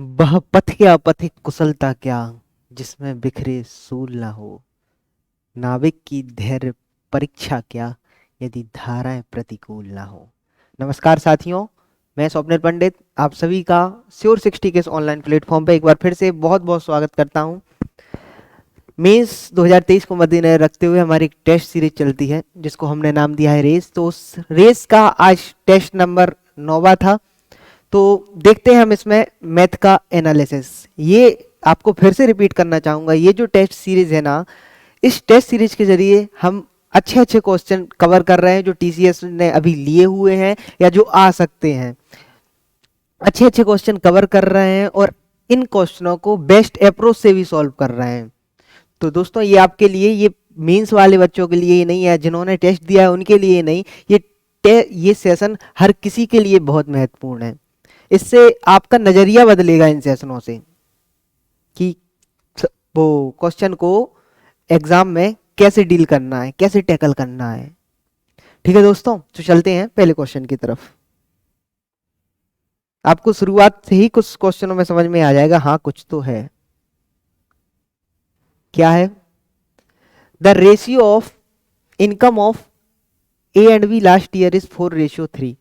वह पथ क्या पथिक कुशलता क्या, जिसमें बिखरे सूल ना हो। नाविक की धैर्य परीक्षा क्या, यदि धाराएं प्रतिकूल ना हो। नमस्कार साथियों, मैं स्वप्निल पंडित आप सभी का श्योर 60 के इस ऑनलाइन प्लेटफॉर्म पे एक बार फिर से बहुत बहुत स्वागत करता हूं। मेंस 2023 को मद्देनजर रखते हुए हमारी एक टेस्ट सीरीज चलती है जिसको हमने नाम दिया है रेस। तो उस रेस का आज टेस्ट नंबर 9वां था। तो देखते हैं हम इसमें मैथ का एनालिसिस। ये आपको फिर से रिपीट करना चाहूँगा, ये जो टेस्ट सीरीज है ना, इस टेस्ट सीरीज के जरिए हम अच्छे अच्छे क्वेश्चन कवर कर रहे हैं जो टीसीएस ने अभी लिए हुए हैं या जो आ सकते हैं। अच्छे अच्छे क्वेश्चन कवर कर रहे हैं और इन क्वेश्चनों को बेस्ट अप्रोच से भी सॉल्व कर रहे हैं। तो दोस्तों ये आपके लिए, ये मेंस वाले बच्चों के लिए नहीं है, जिन्होंने टेस्ट दिया है उनके लिए नहीं, ये सेशन हर किसी के लिए बहुत महत्वपूर्ण है। इससे आपका नजरिया बदलेगा इन सेशनों से कि वो क्वेश्चन को एग्जाम में कैसे डील करना है, कैसे टैकल करना है। ठीक है दोस्तों, तो चलते हैं पहले क्वेश्चन की तरफ। आपको शुरुआत से ही कुछ क्वेश्चनों में समझ में आ जाएगा, हाँ कुछ तो है। क्या है? The ratio of income of A and B last year is 4:3।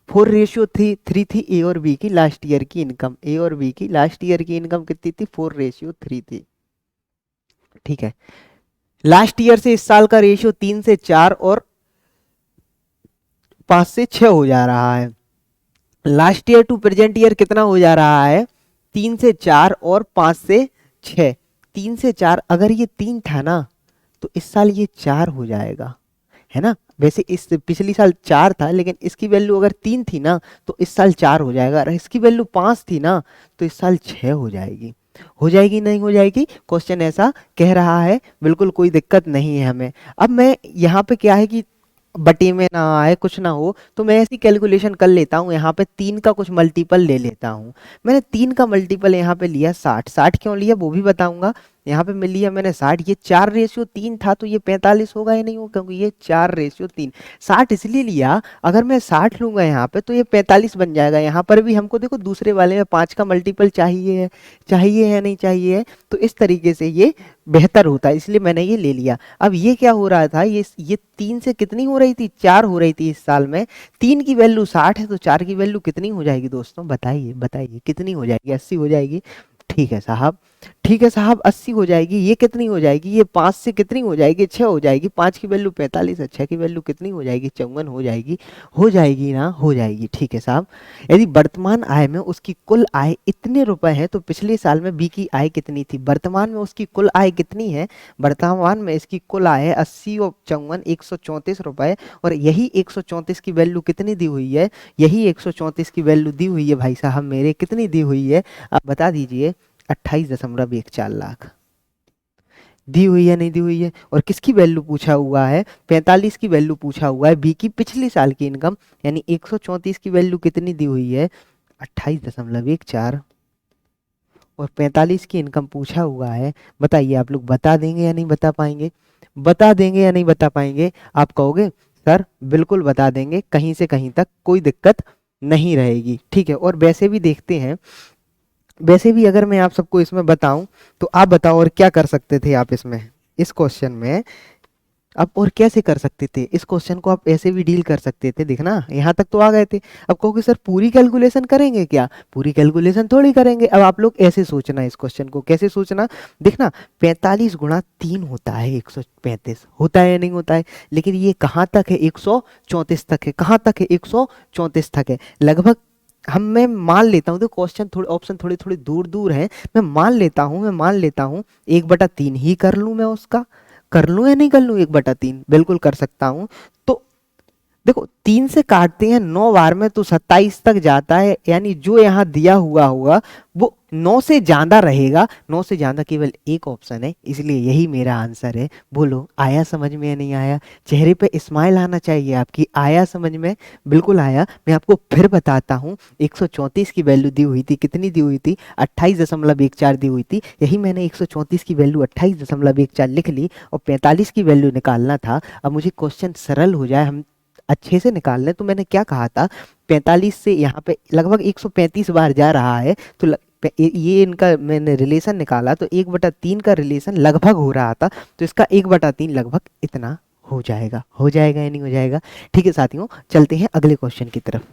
4:3 थी ए और बी की लास्ट ईयर की इनकम। ए और बी की लास्ट ईयर की इनकम कितनी थी? 4:3 थी। ठीक है, लास्ट ईयर से इस साल का रेशियो 3 से 4 और 5 से 6 हो जा रहा है। Last year to present year कितना हो जा रहा है? 3 से 4 और 5 से 6। 3 से 4, अगर ये 3 था ना तो इस साल ये 4 हो जाएगा, है ना। वैसे इस पिछली साल 4 था, लेकिन इसकी वैल्यू अगर 3 थी ना तो इस साल 4 हो जाएगा। अगर इसकी वैल्यू 5 थी ना तो इस साल 6 हो जाएगी। हो जाएगी नहीं हो जाएगी, क्वेश्चन ऐसा कह रहा है, बिल्कुल कोई दिक्कत नहीं है हमें। अब मैं यहाँ पे क्या है कि बटे में ना आए, कुछ ना हो, तो मैं ऐसी कैलकुलेशन कर लेता हूँ। यहाँ पे 3 का कुछ मल्टीपल ले लेता हूँ। मैंने 3 का मल्टीपल यहाँ पे लिया 60। 60 क्यों लिया वो भी बताऊंगा। यहाँ पे मिल लिया मैंने 60। ये 4:3 था तो ये 45 होगा या नहीं होगा, क्योंकि ये 4:3। 60 इसलिए लिया, अगर मैं 60 लूंगा यहाँ पे तो ये 45 बन जाएगा। यहाँ पर भी हमको देखो दूसरे वाले में 5 का मल्टीपल चाहिए है, चाहिए है नहीं चाहिए है, तो इस तरीके से ये बेहतर होता है, इसलिए मैंने ये ले लिया। अब ये क्या हो रहा था, ये 3 से कितनी हो रही थी? 4 हो रही थी इस साल में। 3 की वैल्यू 60 है तो 4 की वैल्यू कितनी हो जाएगी दोस्तों? बताइए बताइए, कितनी हो जाएगी? 80 हो जाएगी। ठीक है साहब, ठीक है साहब, 80 हो जाएगी। ये कितनी हो जाएगी? ये 5 से कितनी हो जाएगी? 6 हो जाएगी। 5 की वैल्यू 45 है, 6 की वैल्यू कितनी हो जाएगी? 54 हो जाएगी। हो जाएगी ना? हो जाएगी। ठीक है साहब, यदि वर्तमान आय में उसकी कुल आय इतने रुपए है तो पिछले साल में बी की आय कितनी थी? वर्तमान में उसकी कुल आय कितनी है? वर्तमान में इसकी कुल आय है 80 और 54 134 रुपए। और यही 134 की वैल्यू कितनी दी हुई है? यही 134 की वैल्यू दी हुई है भाई साहब मेरे, कितनी दी हुई है आप बता दीजिए? 28.14 लाख दी हुई है, नहीं दी हुई है? और किसकी वैल्यू पूछा हुआ है? 45 की वैल्यू पूछा हुआ है, बी की पिछली साल की इनकम। यानी 134 की वैल्यू कितनी दी हुई है? 28.14। और 45 की इनकम पूछा हुआ है। बताइए आप लोग बता देंगे या नहीं बता पाएंगे? बता देंगे या नहीं बता पाएंगे? आप कहोगे सर बिल्कुल बता देंगे, कहीं से कहीं तक कोई दिक्कत नहीं रहेगी। ठीक है, और वैसे भी देखते हैं, वैसे भी अगर मैं आप सबको इसमें बताऊं तो आप बताओ और क्या कर सकते थे आप इसमें, इस क्वेश्चन में आप और कैसे कर सकते थे? इस क्वेश्चन को आप ऐसे भी डील कर सकते थे। देखना यहाँ तक तो आ गए थे। अब कहोगे सर पूरी कैलकुलेशन करेंगे क्या? पूरी कैलकुलेशन थोड़ी करेंगे। अब आप लोग ऐसे सोचना, इस क्वेश्चन को कैसे सोचना, देखना 45 गुणा 3 होता है 135, होता है या नहीं होता है? लेकिन ये कहाँ तक है? 134 तक है। कहाँ तक है? 134 तक है लगभग। हम मैं मान लेता हूँ, तो क्वेश्चन थोड़े ऑप्शन थोड़े थोड़े दूर दूर हैं, मैं मान लेता हूँ 1/3 ही कर लूँ मैं उसका। कर लूँ या नहीं कर लूँ? 1/3 बिल्कुल कर सकता हूँ। तो देखो 3 से काटते हैं 9 बार में तो 27 तक जाता है, यानी जो यहाँ दिया हुआ होगा वो 9 से ज्यादा रहेगा। 9 से ज्यादा केवल एक ऑप्शन है, इसलिए यही मेरा आंसर है। बोलो आया समझ में या नहीं आया? चेहरे पे स्माइल आना चाहिए आपकी। आया समझ में? बिल्कुल आया। मैं आपको फिर बताता हूँ, 134 की वैल्यू दी हुई थी, कितनी दी हुई थी? 28.14 दी हुई थी। यही मैंने 134 की वैल्यू 28.14 लिख ली और 45 की वैल्यू निकालना था। अब मुझे क्वेश्चन सरल हो जाए, हम अच्छे से निकाल लें, तो मैंने क्या कहा था? 45 से यहाँ पे लगभग 135 बार जा रहा है, तो ये इनका मैंने रिलेशन निकाला तो 1/3 का रिलेशन लगभग हो रहा था, तो इसका 1/3 लगभग इतना हो जाएगा। हो जाएगा या नहीं हो जाएगा? ठीक है साथियों, चलते हैं अगले क्वेश्चन की तरफ।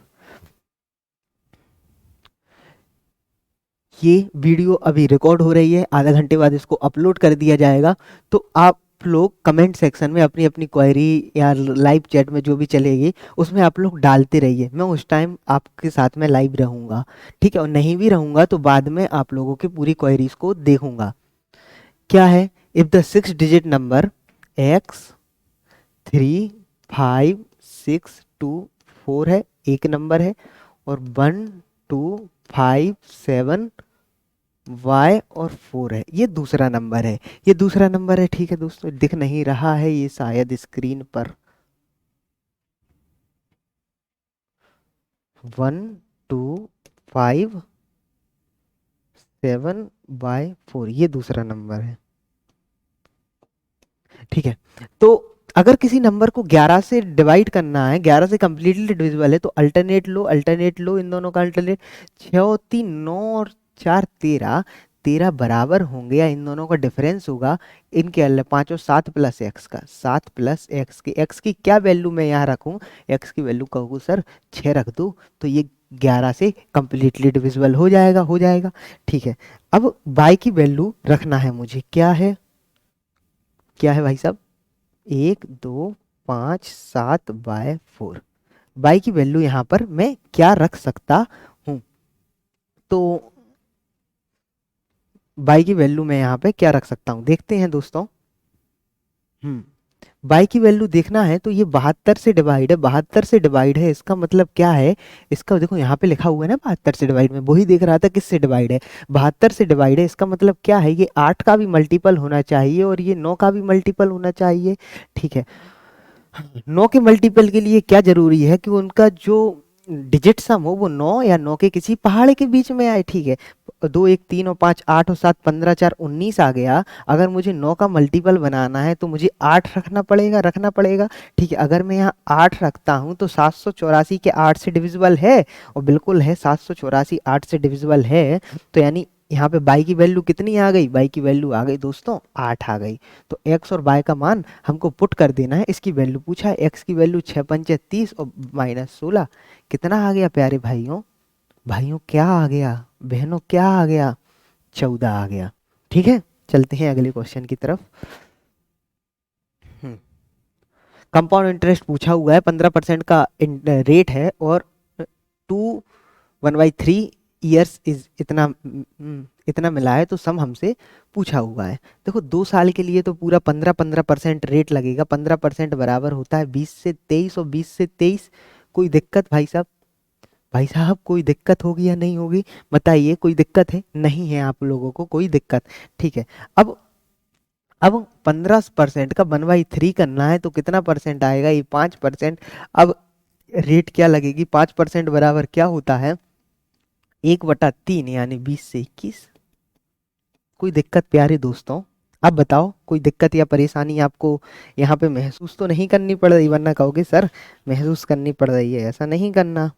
ये वीडियो अभी रिकॉर्ड हो रही है, आधा घंटे बाद इसको अपलोड कर दिया जाएगा, तो आप लोग कमेंट सेक्शन में अपनी अपनी क्वेरी या लाइव चैट में जो भी चलेगी उसमें आप लोग डालते रहिए। मैं उस टाइम आपके साथ में लाइव रहूँगा, ठीक है, और नहीं भी रहूँगा तो बाद में आप लोगों की पूरी क्वेरीज को देखूंगा। क्या है? If the 6 digit number x 3 5 6 2 4 है, एक नंबर है, और 1 2 5 7 y और 4 है, ये दूसरा नंबर है, ये दूसरा नंबर है। ठीक है दोस्तों, दिख नहीं रहा है ये शायद स्क्रीन पर। 1 2 5 7 y 4, ये दूसरा नंबर है। ठीक है, तो अगर किसी नंबर को 11 से डिवाइड करना है, 11 से कंप्लीटली डिविजिबल है, तो अल्टरनेट लो इन दोनों का अल्टरनेट। 6 और 3 9 और 4 13, 13 बराबर होंगे या इन दोनों का डिफरेंस होगा इनके अल्ल 5 और 7 प्लस एक्स का, 7 प्लस एक्स की क्या वैल्यू मैं यहाँ रखूँ? एक्स की वैल्यू कहूँ सर 6 रख दूँ, तो ये 11 से कंप्लीटली डिविजिबल हो जाएगा, हो जाएगा। ठीक है, अब बाई की वैल्यू रखना है मुझे, क्या है? क्या है भाई साहब? 1 2 5 7/4। बाई की वैल्यू यहाँ पर मैं क्या रख सकता हूँ? तो बाई की वैल्यू मैं यहाँ पे क्या रख सकता हूँ, देखते हैं दोस्तों। बाई की वैल्यू देखना है तो ये 72 से डिवाइड है, 72 से डिवाइड है, इसका मतलब क्या है? इसका देखो यहाँ पे लिखा हुआ है ना 72 से डिवाइड में, वही देख रहा था किससे डिवाइड है, 72 से डिवाइड है। इसका मतलब क्या है? ये 8 का भी मल्टीपल होना चाहिए और ये 9 का भी मल्टीपल होना चाहिए। ठीक है, 9 के मल्टीपल के लिए क्या जरूरी है कि उनका जो डिजिट सम हो वो 9 या 9 के किसी पहाड़े के बीच में आए। ठीक है, 2 1 3 और 5 8 और 7 15 4 19 आ गया। अगर मुझे 9 का मल्टीपल बनाना है तो मुझे 8 रखना पड़ेगा। ठीक है, अगर मैं यहाँ 8 रखता हूँ तो 784 के 8 से डिविजिबल है, और बिल्कुल है 784 8 से डिविजिबल है। तो यानी यहाँ पे बाई की वैल्यू कितनी आ गई? बाई की वैल्यू आ गई दोस्तों 8 आ गई। तो एक्स और बाय का मान हमको पुट कर देना है, इसकी वैल्यू पूछा है। एक्स की वैल्यू 6 पंचे 30 और -16, कितना आ गया प्यारे भाइयों? भाइयों क्या आ गया? बहनों क्या आ गया? 14 आ गया। ठीक है, चलते हैं अगले क्वेश्चन की तरफ। कंपाउंड इंटरेस्ट पूछा हुआ है, 15% का रेट है, और 2 1/3 ईयर्स इज इतना मिला है, तो सम हमसे पूछा हुआ है। देखो 2 साल के लिए तो पूरा 15% रेट लगेगा। 15% बराबर होता है 20 से 23, और 20 से 23। कोई दिक्कत भाई साहब? भाई साहब कोई दिक्कत होगी या नहीं होगी? बताइए, कोई दिक्कत है? नहीं है आप लोगों को कोई दिक्कत? ठीक है, अब 15% का 1/3 करना है तो कितना परसेंट आएगा? ये 5%। अब रेट क्या लगेगी? 5% बराबर क्या होता है? 1/3, यानी 20 से 21। कोई दिक्कत प्यारे दोस्तों? अब बताओ, कोई दिक्कत या परेशानी आपको यहाँ पे महसूस तो नहीं करनी पड़ रही? वरना कहोगे सर महसूस करनी पड़ रही है, ऐसा नहीं करना।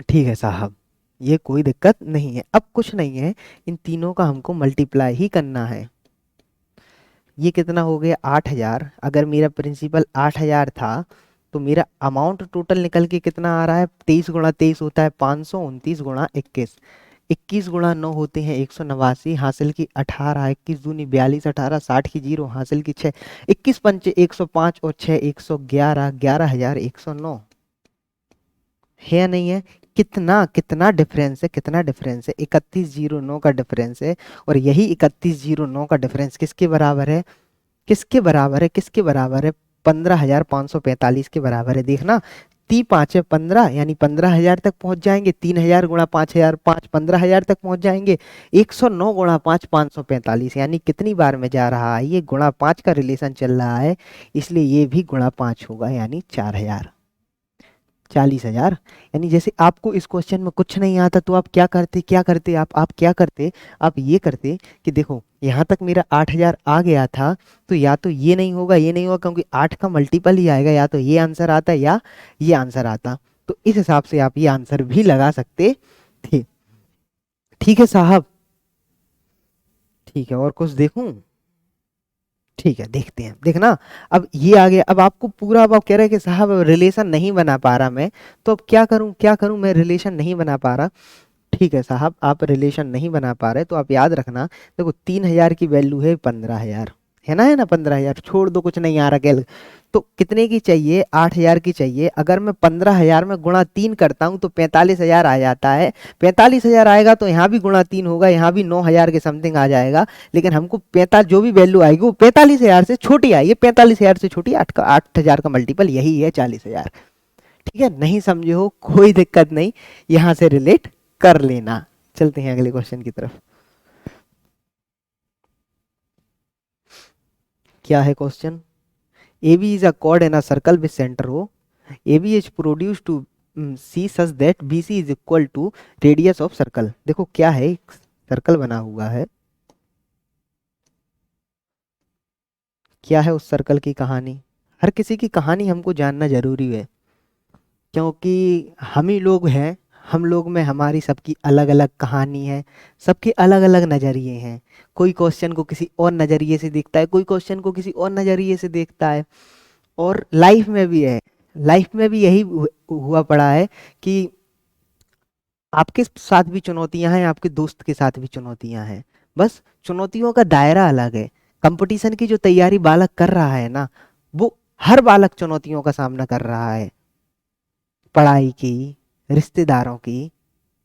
ठीक है साहब, ये कोई दिक्कत नहीं है। अब कुछ नहीं है, इन तीनों का हमको मल्टीप्लाई ही करना है। ये कितना हो गया? 8000। अगर मेरा प्रिंसिपल 8000 था तो मेरा अमाउंट टोटल निकल के कितना आ रहा है? 23 गुणा 23 होता है 500, 29 गुणा 21, 21 गुणा 9 होते हैं 189, हासिल की 18, 21 दूनी 42, 18 60 की 0, हासिल की 6, 21 पंचे 105 और 6 111, 11109 है या नहीं है? कितना कितना डिफरेंस है? कितना डिफरेंस है? 3109 का डिफरेंस है। और यही 3109 का डिफरेंस किसके बराबर है? किसके बराबर है? किसके बराबर है? 15,545 के बराबर है। देखना, 3 5 है 15, यानी 15,000 तक पहुंच जाएंगे। 3000 गुणा 5000 5, 15,000 तक पहुंच जाएंगे। 109 गुणा 5 545, यानी कितनी बार में जा रहा है? ये गुणा 5 का रिलेशन चल रहा है, इसलिए ये भी गुणा 5 होगा, यानी 4000, 40,000। यानी जैसे आपको इस क्वेश्चन में कुछ नहीं आता तो आप क्या करते? आप क्या करते? आप ये करते कि देखो यहाँ तक मेरा 8000 आ गया था, तो या तो ये नहीं होगा, ये नहीं होगा, क्योंकि 8 का मल्टीपल ही आएगा। या तो ये आंसर आता या ये आंसर आता, तो इस हिसाब से आप ये आंसर भी लगा सकते थे। ठीक है साहब, ठीक है, और कुछ देखूं? ठीक है, देखते हैं, देखना। अब ये आ गया, अब आपको पूरा, अब आप कह रहे हैं कि साहब रिलेशन नहीं बना पा रहा मैं, तो अब क्या करूं, क्या करूं, मैं रिलेशन नहीं बना पा रहा। ठीक है साहब, आप रिलेशन नहीं बना पा रहे तो आप याद रखना, देखो 3,000 की वैल्यू है 15,000, है ना 15,000, छोड़ दो, कुछ नहीं आ रहा कैल। तो कितने की चाहिए, 8,000 की चाहिए। अगर मैं 15,000 में गुणा 3 करता हूँ तो 45,000 आ जाता है। 45,000 आएगा तो यहाँ भी गुणा 3 होगा, यहाँ भी 9,000 के समथिंग आ जाएगा। लेकिन हमको 45, जो भी वैल्यू आएगी वो 45,000 से छोटी आएगी, 45,000 से छोटी। 8,000 का मल्टीपल यही है 40,000। ठीक है, नहीं समझे हो कोई दिक्कत नहीं, यहाँ से रिलेट कर लेना। चलते हैं अगले क्वेश्चन की तरफ। क्या है question? AB is a chord in a circle with center O. AB is produced to C such that BC is equal to radius of circle. देखो क्या है, एक सर्कल बना हुआ है, क्या है उस सर्कल की कहानी? हर किसी की कहानी हमको जानना जरूरी है, क्योंकि हम ही लोग हैं, हम लोग में हमारी सबकी अलग अलग कहानी है, सबके अलग अलग नज़रिए हैं। कोई क्वेश्चन को किसी और नज़रिए से देखता है, कोई क्वेश्चन को किसी और नज़रिए से देखता है। और लाइफ में भी है, लाइफ में भी यही हुआ पड़ा है कि आपके साथ भी चुनौतियां हैं, आपके दोस्त के साथ भी चुनौतियां हैं, बस चुनौतियों का दायरा अलग है। कंपटीशन की जो तैयारी बालक कर रहा है ना, वो हर बालक चुनौतियों का सामना कर रहा है, पढ़ाई की, रिश्तेदारों की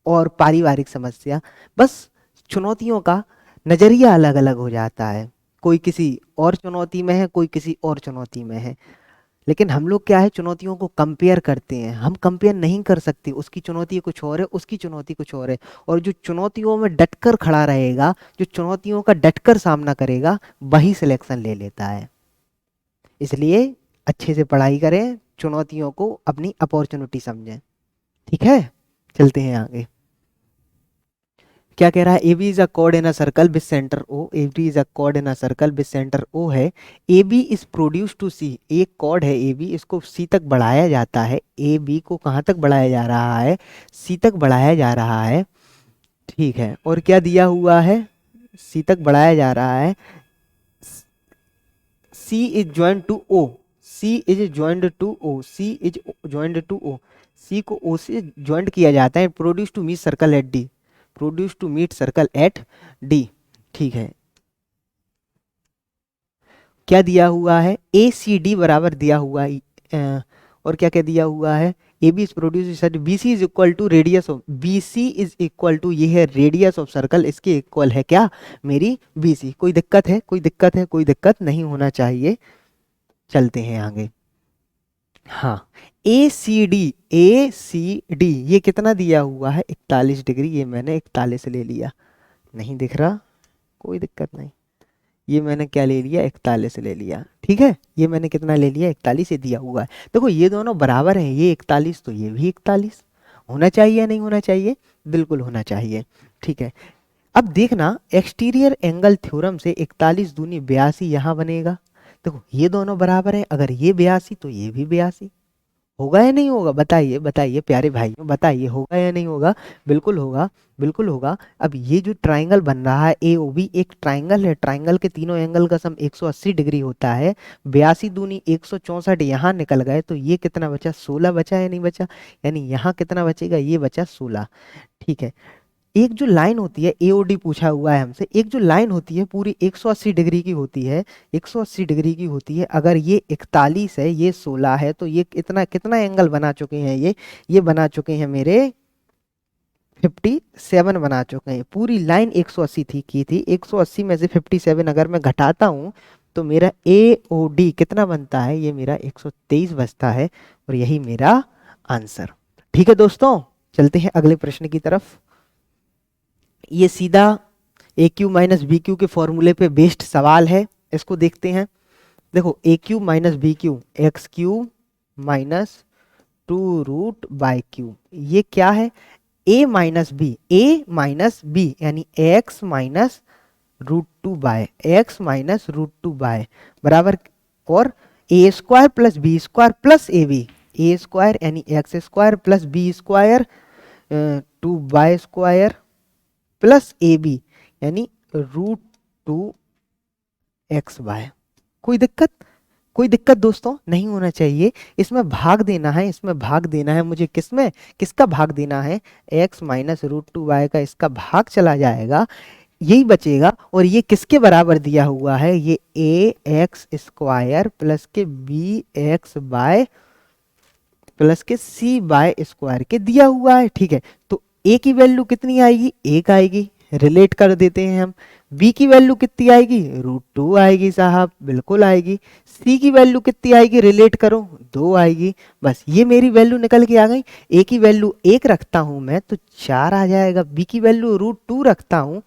और पारिवारिक समस्या। बस चुनौतियों का नजरिया अलग अलग हो जाता है, कोई किसी और चुनौती में है, कोई किसी और चुनौती में है। लेकिन हम लोग क्या है, चुनौतियों को कंपेयर करते हैं। हम कंपेयर नहीं कर सकते, उसकी चुनौती कुछ और है, उसकी चुनौती कुछ और है। और जो चुनौतियों में डटकर खड़ा रहेगा, जो चुनौतियों का डटकर सामना करेगा, वही सिलेक्शन ले लेता है। इसलिए अच्छे से पढ़ाई करें, चुनौतियों को अपनी अपॉर्चुनिटी समझें। ठीक है, चलते हैं आगे। क्या कह रहा है? A B is a chord in a circle with centre O. A B is a chord in a circle with centre O है। A B is produce to C. एक कॉर्ड है ए बी, इसको सी तक बढ़ाया जाता है। A B को कहाँ तक बढ़ाया जा रहा है? सी तक बढ़ाया जा रहा है। ठीक है, और क्या दिया हुआ है? सी तक बढ़ाया जा रहा है। C is joint to O. C is joint to O. C is joint to O. C को ओ से ज्वाइंट किया जाता है। Produce to meet circle at D. Produce to meet circle at D. ठीक है, क्या दिया हुआ है? ए सी डी बराबर दिया हुआ है। और क्या क्या दिया हुआ है? A B is produce, B C is equal to radius of, B C is equal to, ये है रेडियस ऑफ सर्कल, इसके इक्वल है क्या? मेरी बी सी। कोई दिक्कत है? कोई दिक्कत है? कोई दिक्कत नहीं होना चाहिए। चलते हैं आगे। हाँ, ए सी डी, ए सी डी ये कितना दिया हुआ है? 41 डिग्री। ये मैंने 41 ले लिया, नहीं दिख रहा, कोई दिक्कत नहीं। ये मैंने क्या ले लिया? 41 ले लिया। ठीक है, ये मैंने कितना ले लिया? 41 दिया हुआ है। देखो ये दोनों बराबर हैं, ये 41 तो ये भी 41। होना चाहिए या नहीं होना चाहिए? बिल्कुल होना चाहिए। ठीक है, अब देखना, एक्सटीरियर एंगल थ्योरम से 41 दूनी 82 यहाँ बनेगा। देखो ये दोनों बराबर हैं, अगर ये 82 तो ये भी 82। होगा या नहीं होगा? बताइए बताइए प्यारे भाइयों, बताइए होगा या नहीं होगा? बिल्कुल होगा, बिल्कुल होगा। अब ये जो ट्राइंगल बन रहा है ए ओ बी, एक ट्राइंगल है, ट्राइंगल के तीनों एंगल का सम 180 डिग्री होता है। 82 दूनी 164 यहाँ निकल गए, तो ये कितना बचा? 16 बचा या नहीं बचा? यानी यहाँ कितना बचेगा? ये बचा 16। ठीक है, एक जो लाइन होती है, एओडी पूछा हुआ है हमसे, एक जो लाइन होती है पूरी 180 डिग्री की होती है, 180 डिग्री की होती है। अगर ये 41 है, ये 16 है, तो ये इतना कितना एंगल बना चुके हैं? ये बना चुके हैं मेरे 57 बना चुके हैं। पूरी लाइन 180 की थी, 180 में से 57 अगर मैं घटाता हूँ तो मेरा एओडी कितना बनता है? ये मेरा 123 बचता है, और यही मेरा आंसर। ठीक है दोस्तों, चलते हैं अगले प्रश्न की तरफ। ये सीधा ए क्यू माइनस बी क्यू के फॉर्मूले पे बेस्ड सवाल है, इसको देखते हैं। देखो A Q minus B Q, X Q minus 2 root by Q, ये क्या है? A minus B, A minus B यानी X minus root 2 by X minus root 2 by बराबर, और A square plus B square plus A B, A square यानी X square plus B square 2 by square plus A B यानी √2xy। कोई दिक्कत? कोई दिक्कत दोस्तों नहीं होना चाहिए। इसमें भाग देना है, इसमें भाग देना है मुझे। किसमें? किसका भाग देना है? x माइनस √2y का इसका भाग चला जाएगा, यही बचेगा। और ये किसके बराबर दिया हुआ है? ये ax² प्लस के bx प्लस के c² के दिया हुआ है। ठीक है, तो a की वैल्यू कितनी आएगी? 1 आएगी, रिलेट कर देते हैं हम। b की वैल्यू कितनी आएगी? √2 आएगी साहब, बिल्कुल आएगी। c की वैल्यू कितनी आएगी? रिलेट करो, 2 आएगी। बस ये मेरी वैल्यू निकल के आ गई। a की वैल्यू 1 रखता हूं मैं तो 4 आ जाएगा, b की वैल्यू √2 रखता हूं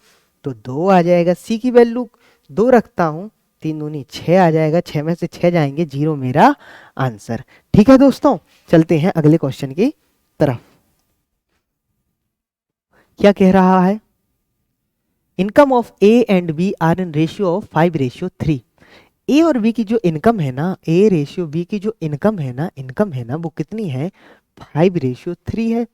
तो 2 आ जाएगा, c की वैल्यू 2 रखता हूं, 3 दूनी 6 आ जाएगा, 6 में से 6 जाएंगे, 0 मेरा आंसर। ठीक है दोस्तों, चलते हैं अगले क्वेश्चन की तरफ। क्या कह रहा है? Income of A and B are in ratio of 5:3। A और बी की जो इनकम है ना, ए रेशियो बी की जो इनकम है ना, वो कितनी है? 5:3 है।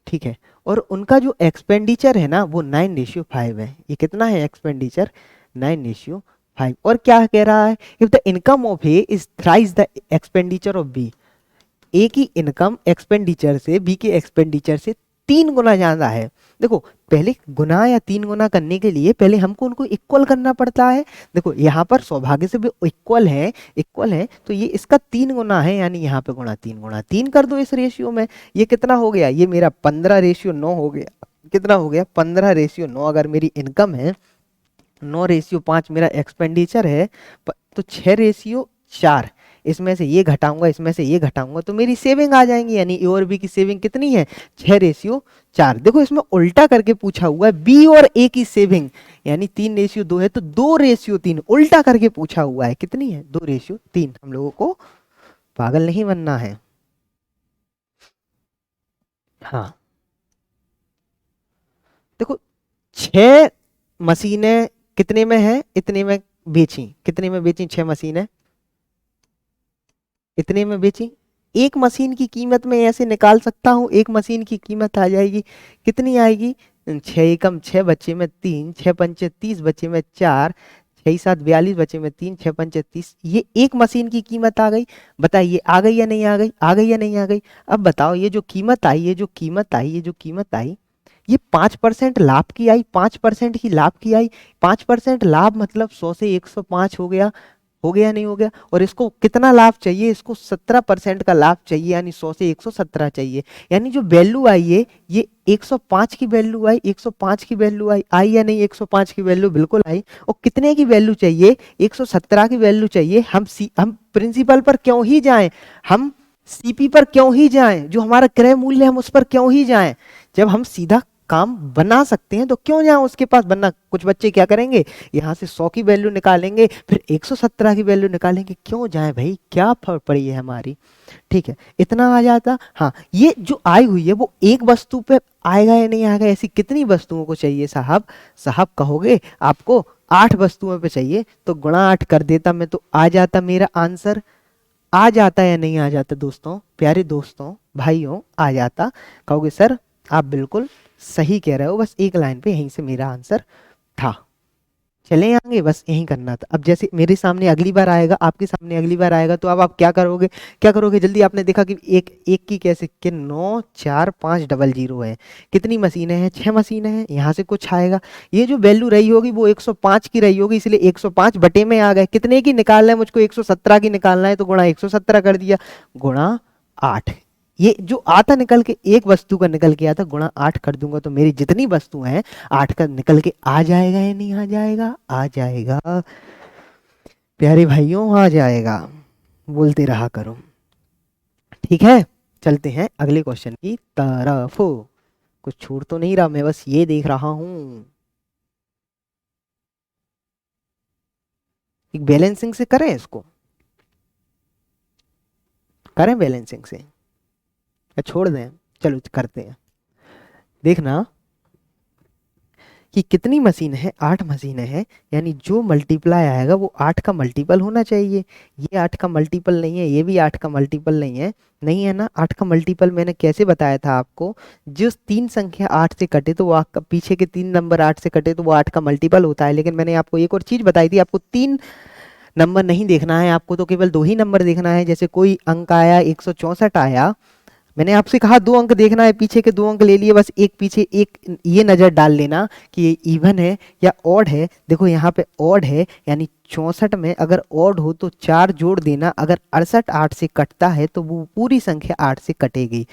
ठीक है, और उनका जो एक्सपेंडिचर है ना वो 9:5 है। ये कितना है एक्सपेंडिचर? 9:5। और क्या कह रहा है? If the income of A is thrice the expenditure of B. A की इनकम एक्सपेंडिचर से बी के एक्सपेंडिचर से 3 गुना ज्यादा है। देखो, पहले गुना या 3 गुना करने के लिए पहले हमको उनको इक्वल करना पड़ता है। देखो यहाँ पर सौभाग्य से भी इक्वल है, तो ये इसका 3 गुना है, यानी यहाँ पे गुणा 3 कर दो इस रेशियो में। ये कितना हो गया? ये मेरा 15:9 हो गया। कितना हो गया? 15:9 अगर मेरी इनकम है, 9:5 मेरा एक्सपेंडिचर है, तो 6:4। इसमें से ये घटाऊंगा, इसमें से ये घटाऊंगा तो मेरी सेविंग आ जाएंगी। यानी ए और बी की सेविंग कितनी है? 6:4। देखो इसमें उल्टा करके पूछा हुआ है, बी और ए की सेविंग यानी 3:2 है तो 2:3 उल्टा करके पूछा हुआ है। कितनी है? 2:3। हम लोगों को पागल नहीं बनना है। हाँ, देखो 6 मशीनें कितने में है? इतने में बेची। कितने में बेची? 6 मशीनें इतने में बेची। एक मशीन की कीमत में ऐसे निकाल सकता हूँ, एक मशीन की कीमत आ जाएगी, कितनी आएगी? 6 एकम 6, बच्चे में 3, 6 पंचे 30, बच्चे में 4, 6 7 42, बच्चे में 3, 6 पंचे 30। ये एक मशीन की कीमत आ गई। बताइए आ गई या नहीं आ गई? आ गई या नहीं आ गई? अब बताओ, ये जो कीमत आई, ये 5% लाभ की आई, 5% की लाभ की आई। 5% लाभ मतलब 100 से 105 हो गया। हो गया नहीं हो गया? और इसको कितना लाभ चाहिए? इसको 17% का लाभ चाहिए, यानी 100 से 117 चाहिए। यानी जो वैल्यू आई है ये 105 की वैल्यू आई, 105 की वैल्यू आई या नहीं? 105 की वैल्यू बिल्कुल आई। और कितने की वैल्यू चाहिए? 117 की वैल्यू चाहिए। हम प्रिंसिपल पर क्यों ही जाएं? हम सीपी पर क्यों ही जाएं? जो हमारा क्रय मूल्य हम उस पर क्यों ही जाएं? जब हम सीधा काम बना सकते हैं तो क्यों जाएं उसके पास बनना? कुछ बच्चे क्या करेंगे, यहाँ से 100 की वैल्यू निकालेंगे, फिर 117 की वैल्यू निकालेंगे। क्यों जाएं भाई, क्या फर्क पड़ी है हमारी? ठीक है, इतना आ जाता। हाँ, ये जो आई हुई है वो एक वस्तु पे आएगा या नहीं आएगा? ऐसी कितनी वस्तुओं को चाहिए साहब? साहब कहोगे आपको 8 वस्तुओं पे चाहिए तो गुणा 8 कर देता मैं, तो आ जाता मेरा आंसर। आ जाता या नहीं आ जाता दोस्तों, प्यारे दोस्तों, भाइयों? आ जाता। कहोगे सर आप बिल्कुल सही कह रहे हो, बस एक लाइन पे यहीं से मेरा आंसर था। चले आगे, बस यही करना था। अब जैसे मेरे सामने अगली बार आएगा, आपके सामने अगली बार आएगा, तो अब आप क्या करोगे? क्या करोगे जल्दी? आपने देखा कि एक एक की कैसे कि 9 4 5 00 है। कितनी मशीनें हैं? 6 मशीनें हैं। यहाँ से कुछ आएगा, ये जो वैल्यू रही होगी वो 105 की रही होगी, इसलिए 105 बटे में आ गए। कितने की निकालना है मुझको? 117 की निकालना है, तो गुणा 117 कर दिया, गुणा 8। ये जो आता निकल के एक वस्तु का निकल के आता, गुणा 8 कर दूंगा तो मेरी जितनी वस्तु हैं 8 का निकल के आ जाएगा या नहीं आ जाएगा? आ जाएगा प्यारे भाइयों, आ जाएगा। बोलते रहा करो। ठीक है, चलते हैं अगले क्वेश्चन की तरफ। कुछ छूट तो नहीं रहा, मैं बस ये देख रहा हूं। एक बैलेंसिंग से करें, इसको करें बैलेंसिंग से या छोड़ दें? चलो करते हैं। देखना, कि कितनी मशीन है, 8 मशीनें हैं, यानी जो मल्टीप्लाई आएगा वो 8 का मल्टीपल होना चाहिए। ये 8 का मल्टीपल नहीं है, ये भी 8 का मल्टीपल नहीं है, नहीं है ना। 8 का मल्टीपल मैंने कैसे बताया था आपको, जिस 3 संख्या 8 से कटे तो वो पीछे के 3 नंबर 8 से कटे तो वो 8 का मल्टीपल होता है। लेकिन मैंने आपको एक और चीज बताई थी, आपको 3 नंबर नहीं देखना है, आपको तो केवल 2 ही नंबर देखना है। जैसे कोई अंक आया 164 आया, मैंने आपसे कहा 2 अंक देखना है, पीछे के 2 अंक ले लिए, बस एक पीछे एक ये नजर डाल लेना कि ये इवन है या ऑड है। देखो यहाँ पे ऑड है, यानी 64 में अगर ऑड हो तो 4 जोड़ देना, अगर 68 8 से कटता है तो वो पूरी संख्या 8 से कटेगी।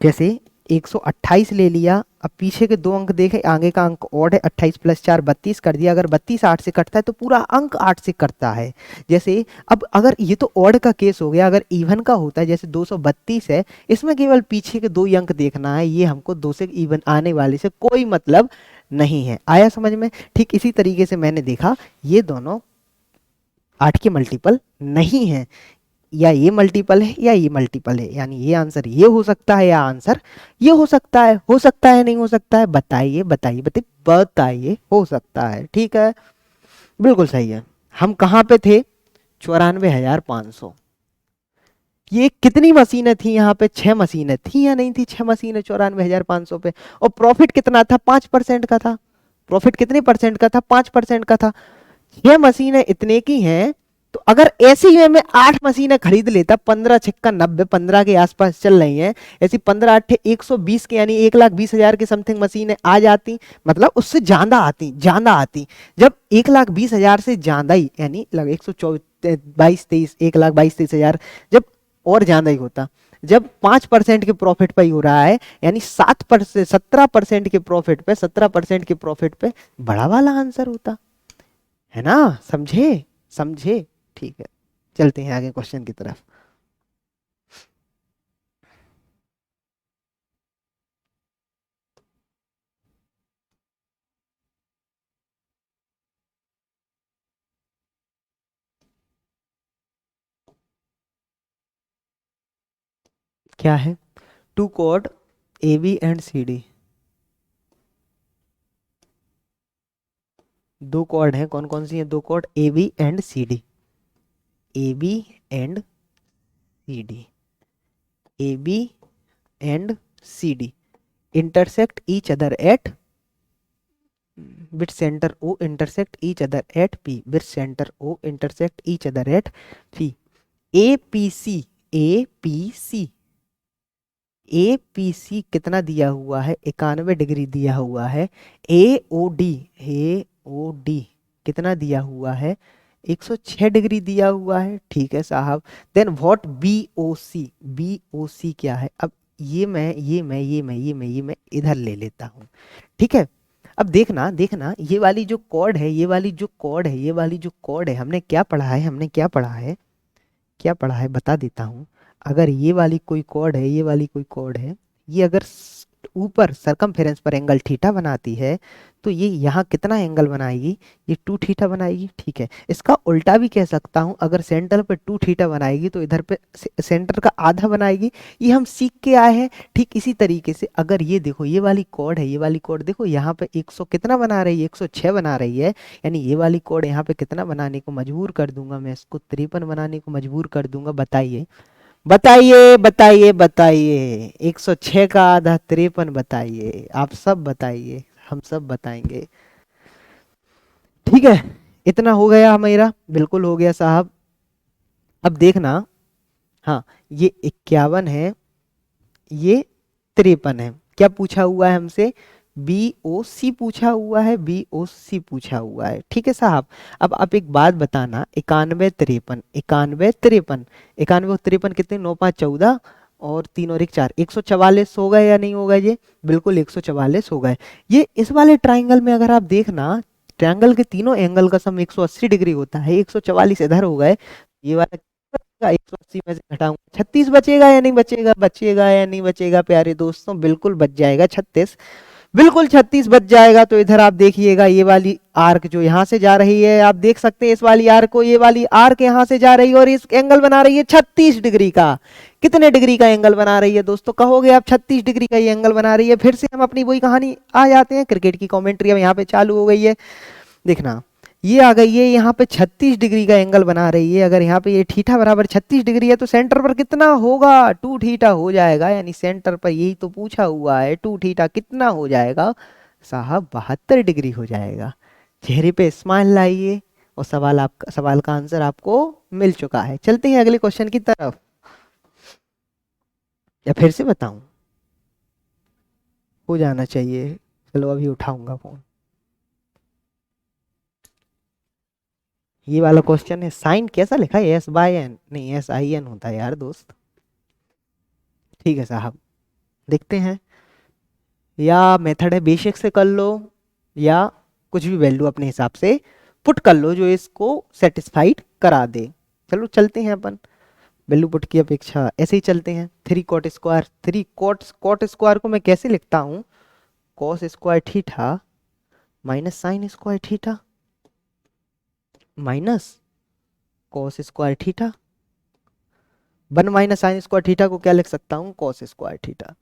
जैसे 128 ले लिया, अब पीछे के 2 अंक देखे, आगे का अंक ऑड है, 28 + 4 32 कर दिया, अगर 32 8 से कटता है तो पूरा अंक 8 से कटता है। जैसे अब अगर ये तो ऑड का केस हो गया, अगर इवन का होता है जैसे 232 है, इसमें केवल पीछे के 2 ही अंक देखना है, ये हमको 2 से इवन आने वाले से कोई मतलब नहीं है। आया समझ में? ठीक इसी तरीके से मैंने देखा ये दोनों 8 के मल्टीपल नहीं है, या ये मल्टीपल है या ये मल्टीपल है, यानी ये आंसर ये हो सकता है या आंसर ये हो सकता है। हो सकता है नहीं हो सकता है, बताइए बताइए बताइए बताइए। हो सकता है, ठीक है, बिल्कुल सही है। हम कहाँ पे थे? 94,500। ये कितनी मशीनें थी यहाँ पे? 6 मशीनें थी या नहीं थी? 6 मशीनें 94,500 पे। और प्रॉफिट कितना था? 5% का था। प्रॉफिट कितने परसेंट का था? 5% का था। 6 मशीनें इतने की हैं, तो अगर ऐसी में मैं 8 मशीनें खरीद लेता, 15 छक्का 90, 15 के आसपास चल रही हैं, ऐसी 15 8 120 के, यानी 1,20,000 के समथिंग मशीनें आ जाती, मतलब उससे ज्यादा आती, ज्यादा आती। जब 1,20,000 से ज्यादा ही, यानी 122 23 1,22,23,000, जब और ज्यादा ही होता, जब 5% के प्रॉफिट पे ही हो रहा है, यानी 7% 17% के प्रॉफिट पे, 17% के प्रॉफिट पे बड़ा वाला आंसर होता है ना। समझे? समझे? ठीक है, चलते हैं आगे क्वेश्चन की तरफ। क्या है? Two chord A B and C D. दो कॉर्ड हैं, कौन कौन सी हैं? दो chord A B and C D. A B and C D. A B and C D intersect each other at bit center O, intersect each other at P, bit center O, intersect each other at P। APC, APC, APC कितना दिया हुआ है? 91 degree दिया हुआ है। AOD, AOD कितना दिया हुआ है? 106 डिग्री दिया हुआ है, ठीक है साहब। देन व्हाट BOC, BOC क्या है? अब ये मैं इधर ले लेता हूँ, ठीक है। अब देखना देखना, ये वाली जो कॉर्ड है, ये वाली जो कॉर्ड है, ये वाली जो कॉर्ड है, हमने क्या पढ़ा है? हमने क्या पढ़ा है? क्या पढ़ा है बता देता हूँ। अगर ये वाली कोई कॉर्ड है, ये वाली कोई कॉर्ड है, ये अगर ऊपर सरकमफेरेंस पर एंगल थीटा बनाती है, तो ये यहाँ कितना एंगल बनाएगी? ये 2 थीटा बनाएगी, ठीक है। इसका उल्टा भी कह सकता हूँ, अगर सेंटर पे 2 थीटा बनाएगी तो इधर पे सेंटर का आधा बनाएगी। ये हम सीख के आए हैं। ठीक इसी तरीके से अगर ये देखो, ये वाली कॉर्ड है, ये वाली कॉर्ड देखो, यहाँ पे 100 कितना बना रही है? 106 बना रही है, यानी ये वाली कॉर्ड यहाँ पे कितना बनाने को मजबूर कर दूंगा? मैं इसको 53 बनाने को मजबूर कर दूंगा। बताइए बताइए बताइए बताइए, 106 का आधा 53, बताइए आप सब बताइए, हम सब बताएंगे। ठीक है, इतना हो गया मेरा, बिल्कुल हो गया साहब। अब देखना, हाँ ये 51 है, ये 53 है। क्या पूछा हुआ है हमसे? BOC पूछा हुआ है, BOC पूछा हुआ है, ठीक है साहब। अब आप एक बात बताना, 91 53, 91 53, 91 और 53 कितने? 9 5 14 और 3 और 1 4, 144 हो गए या नहीं हो गए? ये बिल्कुल 144 हो गए। ये इस वाले ट्राइंगल में अगर आप देखना, ट्रायंगल के तीनों एंगल का सम 180 डिग्री होता है, 144 इधर हो गए, ये वाला 180 में से घटाऊंगा 36 बचेगा या नहीं बचेगा? बचेगा या नहीं बचेगा प्यारे दोस्तों? बिल्कुल बच जाएगा 36। बिल्कुल 36 बच जाएगा। तो इधर आप देखिएगा ये वाली आर्क जो यहाँ से जा रही है, आप देख सकते हैं इस वाली आर्क को, ये वाली आर्क यहाँ से जा रही है और इस एंगल बना रही है 36 डिग्री का। कितने डिग्री का एंगल बना रही है दोस्तों, कहोगे आप? 36 डिग्री का ये एंगल बना रही है। फिर से हम अपनी वही कहानी आ जाते हैं, क्रिकेट की कॉमेंट्री अब यहाँ पे चालू हो गई है। देखना ये आ गई है यहाँ पे 36 डिग्री का एंगल बना रही है। अगर यहाँ पे ये थीटा बराबर 36 डिग्री है तो सेंटर पर कितना होगा? 2 थीटा हो जाएगा। यानी सेंटर पर यही तो पूछा हुआ है, 2 थीटा कितना हो जाएगा साहब? 72 डिग्री हो जाएगा। चेहरे पे स्माइल लाइए और सवाल का आंसर आपको मिल चुका है। चलते हैं अगले क्वेश्चन की तरफ, या फिर से बताऊं? हो जाना चाहिए। चलो अभी उठाऊंगा फोन। ये वाला क्वेश्चन है, साइन कैसा लिखा है? S/N नहीं, SIN होता है यार दोस्त। ठीक है साहब, देखते हैं। या मेथड है बेसिक से कर लो, या कुछ भी वैल्यू अपने हिसाब से पुट कर लो जो इसको सेटिस्फाइड करा दे। चलो चलते हैं अपन, वैल्यू पुट की अपेक्षा ऐसे ही चलते हैं। 3 कॉट स्क्वायर, 3 कॉट स्क्वायर को मैं कैसे लिखता हूँ? Cos square theta minus sine square theta minus cos square theta. 1 minus sine square theta को क्या लिख सकता हूँ? Cos square theta.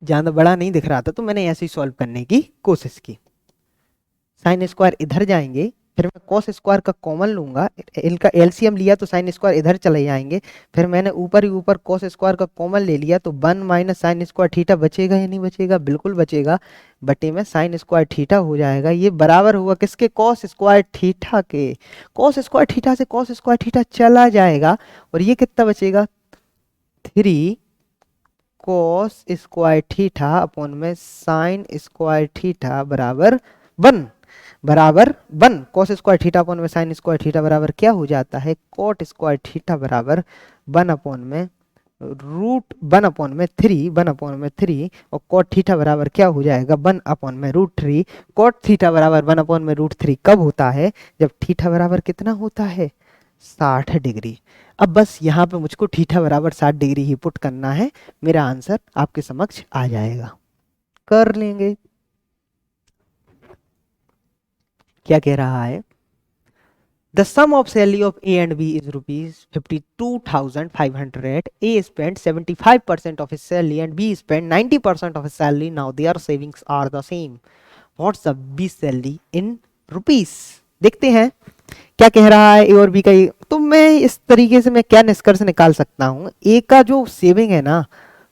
ज्यादा बड़ा नहीं दिख रहा था तो मैंने ऐसे ही सॉल्व करने की कोशिश की। साइन स्क्वायर इधर जाएंगे, फिर मैं कॉस स्क्वायर का कॉमन लूंगा, इनका एलसीएम लिया तो साइन स्क्वायर इधर चले जाएंगे। फिर मैंने ऊपर ही ऊपर कॉस स्क्वायर का कॉमन ले लिया तो 1 माइनस साइन स्क्वायर थीटा बचेगा या नहीं बचेगा? बिल्कुल बचेगा। बटे में साइन स्क्वायर थीटा हो जाएगा। ये बराबर हुआ किसके? कॉस स्क्वायर थीटा के। कॉस स्क्वायर थीटा से कॉस स्क्वायर थीटा चला जाएगा और ये कितना बचेगा? 3 कॉस स्क्वायर थीटा अपॉन में साइन स्क्वायर थीटा बराबर 1। कॉस स्क्वायर थीटा अपॉन में साइन स्क्वायर थीटा बराबर क्या हो जाता है? कॉट स्क्वायर थीटा बराबर 1 अपॉन में रूट 1 अपॉन में 3 और कॉट थीटा बराबर क्या हो जाएगा? 1 अपॉन में रूट 3। कॉट थीटा बराबर 1 अपॉन में रूट 3 कब होता है? जब थीटा बराबर कितना होता है? 60 डिग्री। अब बस यहाँ पे मुझको थीटा बराबर 60 डिग्री ही पुट करना है, मेरा आंसर आपके समक्ष आ जाएगा। कर लेंगे। क्या कह रहा है? The sum of salary of A and B is ₹52,500. A spent 75% of his salary and B spent 90% of his salary. Now their savings are the same. What's the B salary in rupees? देखते हैं क्या कह रहा है ए और B का। तो मैं इस तरीके से मैं क्या निष्कर्ष निकाल सकता हूँ? ए का जो सेविंग है ना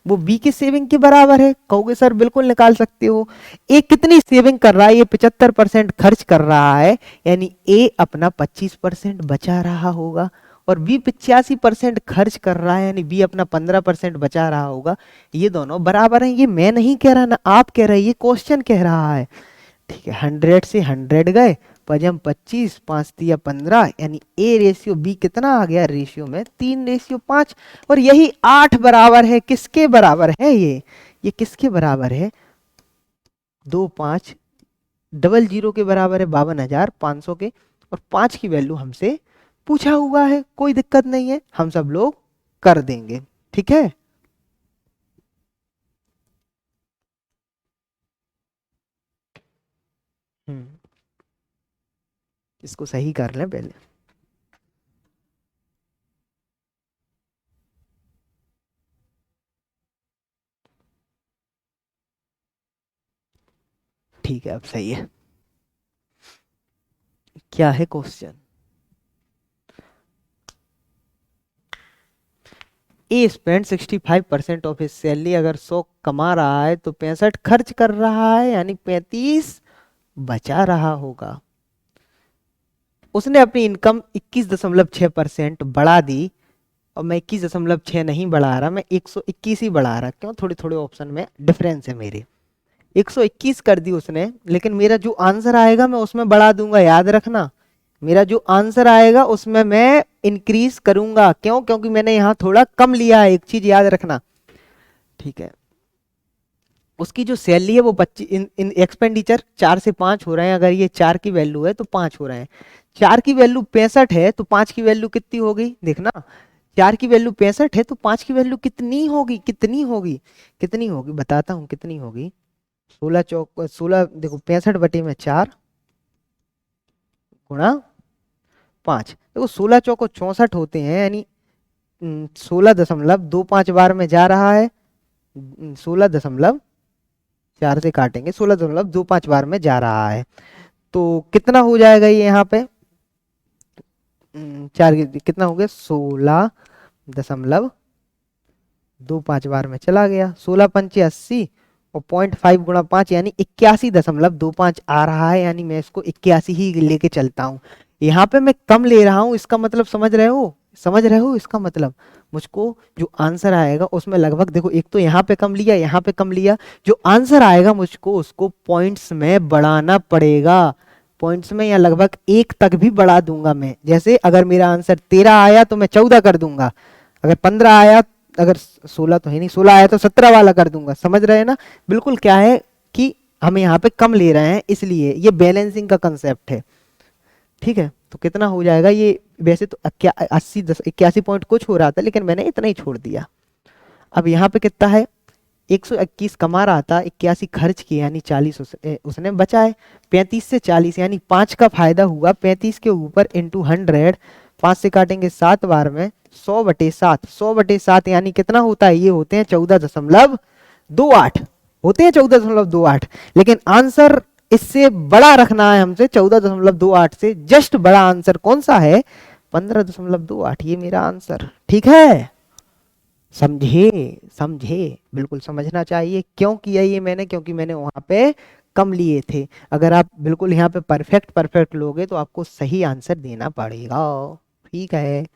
वो बी की सेविंग के बराबर है। कहोगे सर बिल्कुल निकाल सकते हो। ए कितनी सेविंग कर रहा है? ये 75% खर्च कर रहा है, यानी ए अपना 25% बचा रहा होगा, और बी 85% खर्च कर रहा है, यानी बी अपना 15% बचा रहा होगा। ये दोनों बराबर हैं। ये मैं नहीं कह रहा ना, आप कह रहे हैं, ये क्वेश्चन कह रहा है। ठीक है, 100 से 100 गए, पजम 25, 5 दिया 15, यानी ए रेशियो बी कितना आ गया? रेशियो में 3:5। और यही 8 बराबर है किसके बराबर है? ये किसके बराबर है? 2500 के बराबर है, 52,500 के। और 5 की वैल्यू हमसे पूछा हुआ है, कोई दिक्कत नहीं है, हम सब लोग कर देंगे। ठीक है, इसको सही कर लें पहले। ठीक है, अब सही है। क्या है question? A spend 65% of his salary. अगर 100 कमा रहा है तो 65 खर्च कर रहा है, यानी 35 बचा रहा होगा। उसने अपनी इनकम 21.6% बढ़ा दी, और मैं 21.6 नहीं बढ़ा रहा, मैं 121 ही बढ़ा रहा। क्यों? थोड़े थोड़े ऑप्शन में डिफरेंस है मेरे। 121 कर दी उसने, लेकिन मेरा जो आंसर आएगा मैं उसमें बढ़ा दूंगा। याद रखना, मेरा जो आंसर आएगा उसमें मैं इंक्रीज करूंगा। क्यों? क्योंकि मैंने यहाँ थोड़ा कम लिया है, एक चीज याद रखना। ठीक है, उसकी जो सैलरी है वो 25, इन एक्सपेंडिचर 4 से 5 हो रहे हैं। अगर ये 4 की वैल्यू है तो 5 हो रहे हैं। 4 की वैल्यू 65 है तो 5 की वैल्यू कितनी हो गई? देखना, 4 की वैल्यू 65 है तो 5 की वैल्यू कितनी होगी, कितनी होगी, कितनी होगी, बताता हूँ कितनी होगी। 16 चौक 16, देखो 65 बटे में 4 गुणा 5, देखो 16 चौको 64 होते हैं, यानी 16.25 बार में जा रहा है। 16.4 से काटेंगे, 16.25 बार में जा रहा है, तो कितना हो जाएगा ये यहाँ पे, 4 कितना हो गया, 16.25 बार में चला गया, 16 पंचे 80 और 0.5 गुणा 5 यानी 81.25 आ रहा है, यानी मैं इसको 81 ही लेके चलता हूँ। यहाँ पे मैं कम ले रहा हूँ, इसका मतलब समझ रहे हो, समझ रहे हो इसका मतलब, मुझको जो आंसर आएगा उसमें लगभग, देखो एक तो यहाँ पे कम लिया, यहाँ पे कम लिया, जो आंसर आएगा मुझको उसको पॉइंट्स में बढ़ाना पड़ेगा, पॉइंट्स में, या लगभग 1 तक भी बढ़ा दूंगा मैं। जैसे अगर मेरा आंसर 13 आया तो मैं 14 कर दूंगा, अगर 15 आया, अगर 16 तो है नहीं, 16 आया तो 17 वाला कर दूंगा, समझ रहे हैं ना। बिल्कुल क्या है कि हम यहाँ पे कम ले रहे हैं, इसलिए ये बैलेंसिंग का कंसेप्ट है, ठीक है। तो कितना हो जाएगा ये, वैसे तो 81 पॉइंट कुछ हो रहा था, लेकिन मैंने इतना ही छोड़ दिया। अब यहाँ पे कितना है, 121 कमा रहा था, 81 खर्च किया, यानी 40 उसने बचाए। 35 से 40 यानी 5 का फायदा हुआ, 35 के ऊपर इंटू 100, 5 से काटेंगे 7 बार में, 100/7, 100/7 यानी कितना होता है, ये होते हैं 14.28 होते हैं, 14.28, लेकिन आंसर इससे बड़ा रखना है हमसे, 14.28 से जस्ट बड़ा आंसर कौन सा है, 15.28, ये मेरा आंसर, ठीक है। समझे, समझे, बिल्कुल समझना चाहिए। क्यों किया ये मैंने, क्योंकि मैंने वहां पे कम लिए थे। अगर आप बिल्कुल यहाँ पे परफेक्ट परफेक्ट लोगे तो आपको सही आंसर देना पड़ेगा, ठीक है।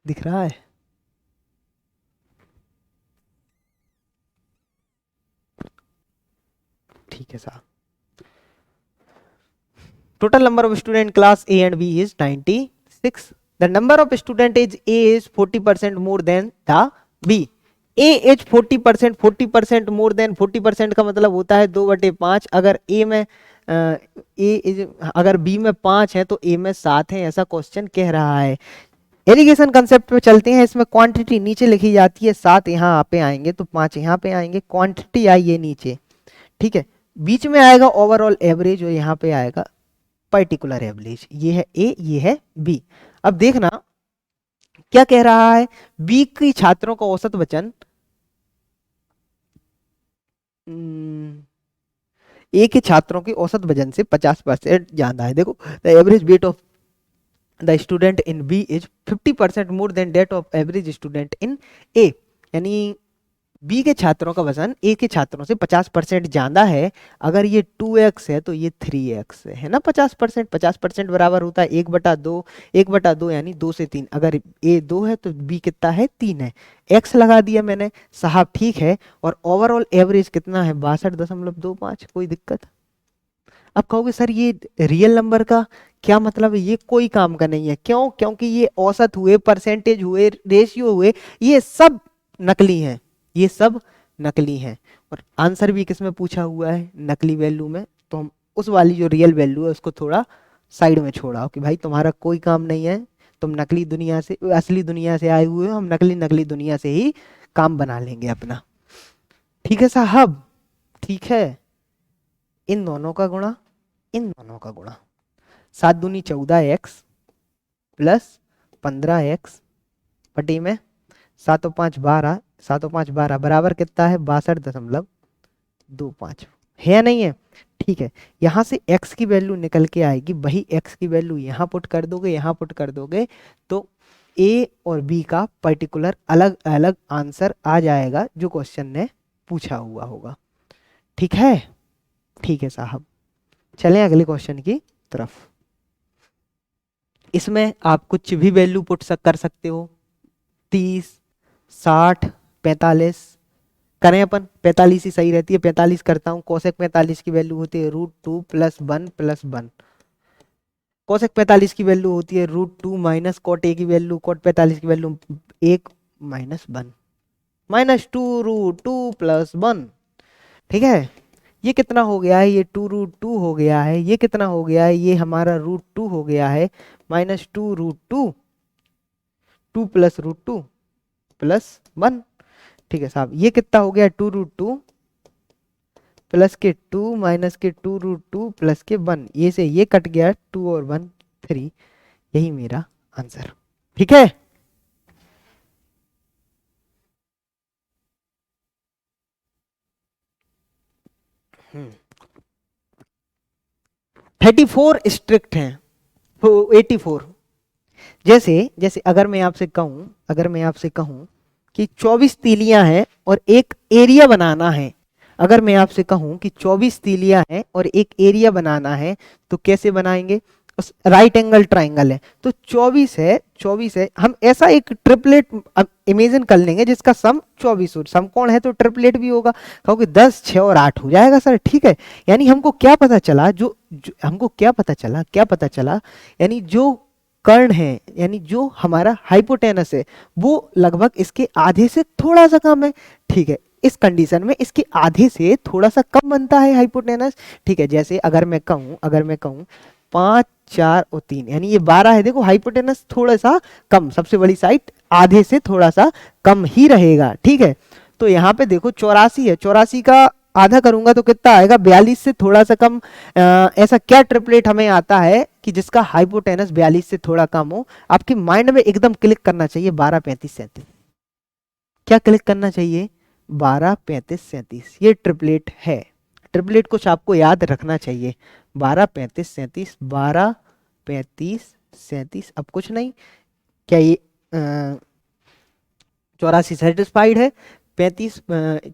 दिख रहा है, ठीक है साहब। Total number of student class A and B is 96. The number of student is A is 40% more than the B. A is 40%, 40% more than 40% का मतलब होता है 2/5। अगर A में अगर B में 5 है तो A में 7 है, ऐसा क्वेश्चन कह रहा है। एलिगेशन कंसेप्ट पे चलते हैं, इसमें क्वांटिटी नीचे लिखी जाती है, 7 यहाँ पे आएंगे तो 5 यहाँ पे आएंगे, क्वांटिटी आई है नीचे, ठीक है। बीच में आएगा ओवरऑल एवरेज और यहाँ पे आएगा पर्टिकुलर एवरेज, ये है ए, ये है बी। अब देखना क्या कह रहा है, बी की छात्रों का औसत वचन ए के छात्रों के औसत वजन से 50% ज्यादा है। देखो the average weight of the student in B is 50% more than that of average student in A, यानी बी के छात्रों का वजन ए के छात्रों से 50% ज्यादा है। अगर ये 2x है तो ये 3x है ना, 50%, 50% बराबर होता है 1/2, 1/2 यानी 2 से 3, अगर ए 2 है तो बी कितना है, 3 है, x लगा दिया मैंने साहब, ठीक है। और ओवरऑल एवरेज कितना है, 62.25, कोई दिक्कत। अब कहोगे सर ये रियल नंबर का क्या मतलब है, ये कोई काम का नहीं है, क्यों, क्योंकि ये औसत हुए, परसेंटेज हुए, रेशियो हुए, ये सब नकली हैं, ये सब नकली हैं। और आंसर भी किस में पूछा हुआ है, नकली वैल्यू में, तो हम उस वाली जो रियल वैल्यू है उसको थोड़ा साइड में छोड़ाओ कि भाई तुम्हारा कोई काम नहीं है, तुम नकली दुनिया से, असली दुनिया से आए हुए हो, हम नकली नकली दुनिया से ही काम बना लेंगे अपना, ठीक है साहब, ठीक है। इन दोनों का गुणा, इन दोनों का गुणा, 7 दूनी 14x प्लस 15x बटे में 7 और 5 12, 7 और 5 12 बराबर कितना है, 62.25 है या नहीं है, ठीक है। यहाँ से x की वैल्यू निकल के आएगी, वही x की वैल्यू यहाँ पुट कर दोगे, यहाँ पुट कर दोगे तो a और b का पर्टिकुलर अलग अलग आंसर आ जाएगा जो क्वेश्चन ने पूछा हुआ होगा, ठीक है, ठीक है साहब। चलें अगले क्वेश्चन की तरफ। इसमें आप कुछ भी वैल्यू पुट कर सकते हो, 30, 60, 45 करें अपन, 45 ही सही रहती है, 45 करता हूँ। कोसेक 45 की वैल्यू होती है √2 + 1 + 1। कोसेक 45 की वैल्यू होती है √2 - कोट ए की वैल्यू, कोट 45 की वैल्यू 1 - 1। -2√2 + 1। ठीक है, ये कितना हो गया है, ये 2√2 हो गया है, ये कितना हो गया है, ये हमारा √2 हो गया है, -2√2, 2 + √2 + 1। ठीक है साहब, ये कितना हो गया, 2√2 प्लस के 2 माइनस के 2√2 प्लस के 1, ये से ये कट गया, 2 और 1 3, यही मेरा आंसर। ठीक है, 34 स्ट्रिक्ट हैं, 84। जैसे जैसे अगर मैं आपसे कहूं, कि 24 तीलियां हैं और एक एरिया बनाना है, अगर मैं आपसे कहूं कि 24 तीलियां हैं और एक एरिया बनाना है, तो कैसे बनाएंगे, राइट एंगल ट्राइंगल है तो 24 है, हम ऐसा एक ट्रिपलेट इमेजिन कर लेंगे जिसका सम 24 हो, समकोण है तो ट्रिपलेट भी होगा, कहोगे 10 6 और 8 हो जाएगा सर। ठीक है, यानी हमको क्या पता चला, हमको क्या पता चला, यानी जो कर्ण है, यानी जो हमारा हाइपोटेनस है, वो लगभग इसके आधे से थोड़ा सा कम है। ठीक है, इस कंडीशन में इसके आधे से थोड़ा सा कम बनता है हाइपोटेनस। ठीक है, जैसे अगर मैं कहूं 5 4 और 3, यानी ये 12 है, देखो हाइपोटेनस थोड़ा सा कम, सबसे बड़ी साइड आधे से थोड़ा सा कम ही रहेगा। ठीक है, तो यहाँ पे देखो 84 है, 84 का आधा करूंगा तो कितना आएगा, 42 से थोड़ा सा कम। ऐसा क्या ट्रिपलेट हमें आता है कि जिसका हाइपोटेनस 42 से थोड़ा कम हो, आपके माइंड में एकदम क्लिक करना चाहिए 12 35 37। क्या क्लिक करना चाहिए, 12 35 37, ये ट्रिपलेट है। ट्रिपलेट कुछ आपको याद रखना चाहिए, 12 35 37, 12 35 37। अब कुछ नहीं, क्या ये 84 सेटिस्फाइड है, 35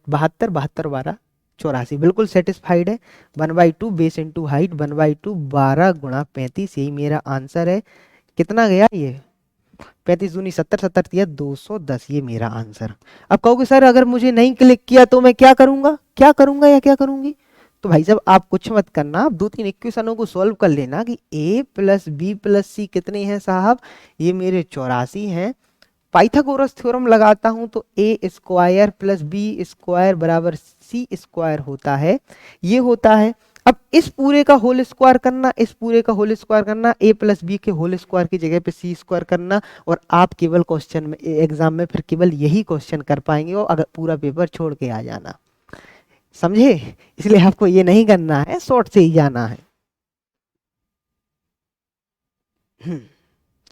72 72 12 84 बिल्कुल सेटिस्फाइड है। 1/2 बेस इंटू हाइट, 1/2 12 गुणा 35, यही मेरा आंसर है। कितना गया ये, 35 दूनी 70, 70 दिया 210, ये मेरा आंसर। अब कहोगे सर अगर मुझे नहीं क्लिक किया तो मैं क्या करूंगा या क्या करूंगी, तो भाई साहब आप कुछ मत करना, आप 2 3 इक्वेशनों को सॉल्व कर लेना कि a + b + c कितने हैं साहब, ये मेरे 84 हैं। पाइथागोरस थ्योरम लगाता हूं तो a² + b² बराबर c² होता है, ये होता है। अब इस पूरे का होल स्क्वायर करना, a + b के होल स्क्वायर की जगह पे c² करना, और आप केवल क्वेश्चन में एग्जाम में फिर केवल यही क्वेश्चन कर पाएंगे, और अगर पूरा पेपर छोड़ के आ जाना, समझे, इसलिए आपको ये नहीं करना है, शॉर्ट से ही जाना है।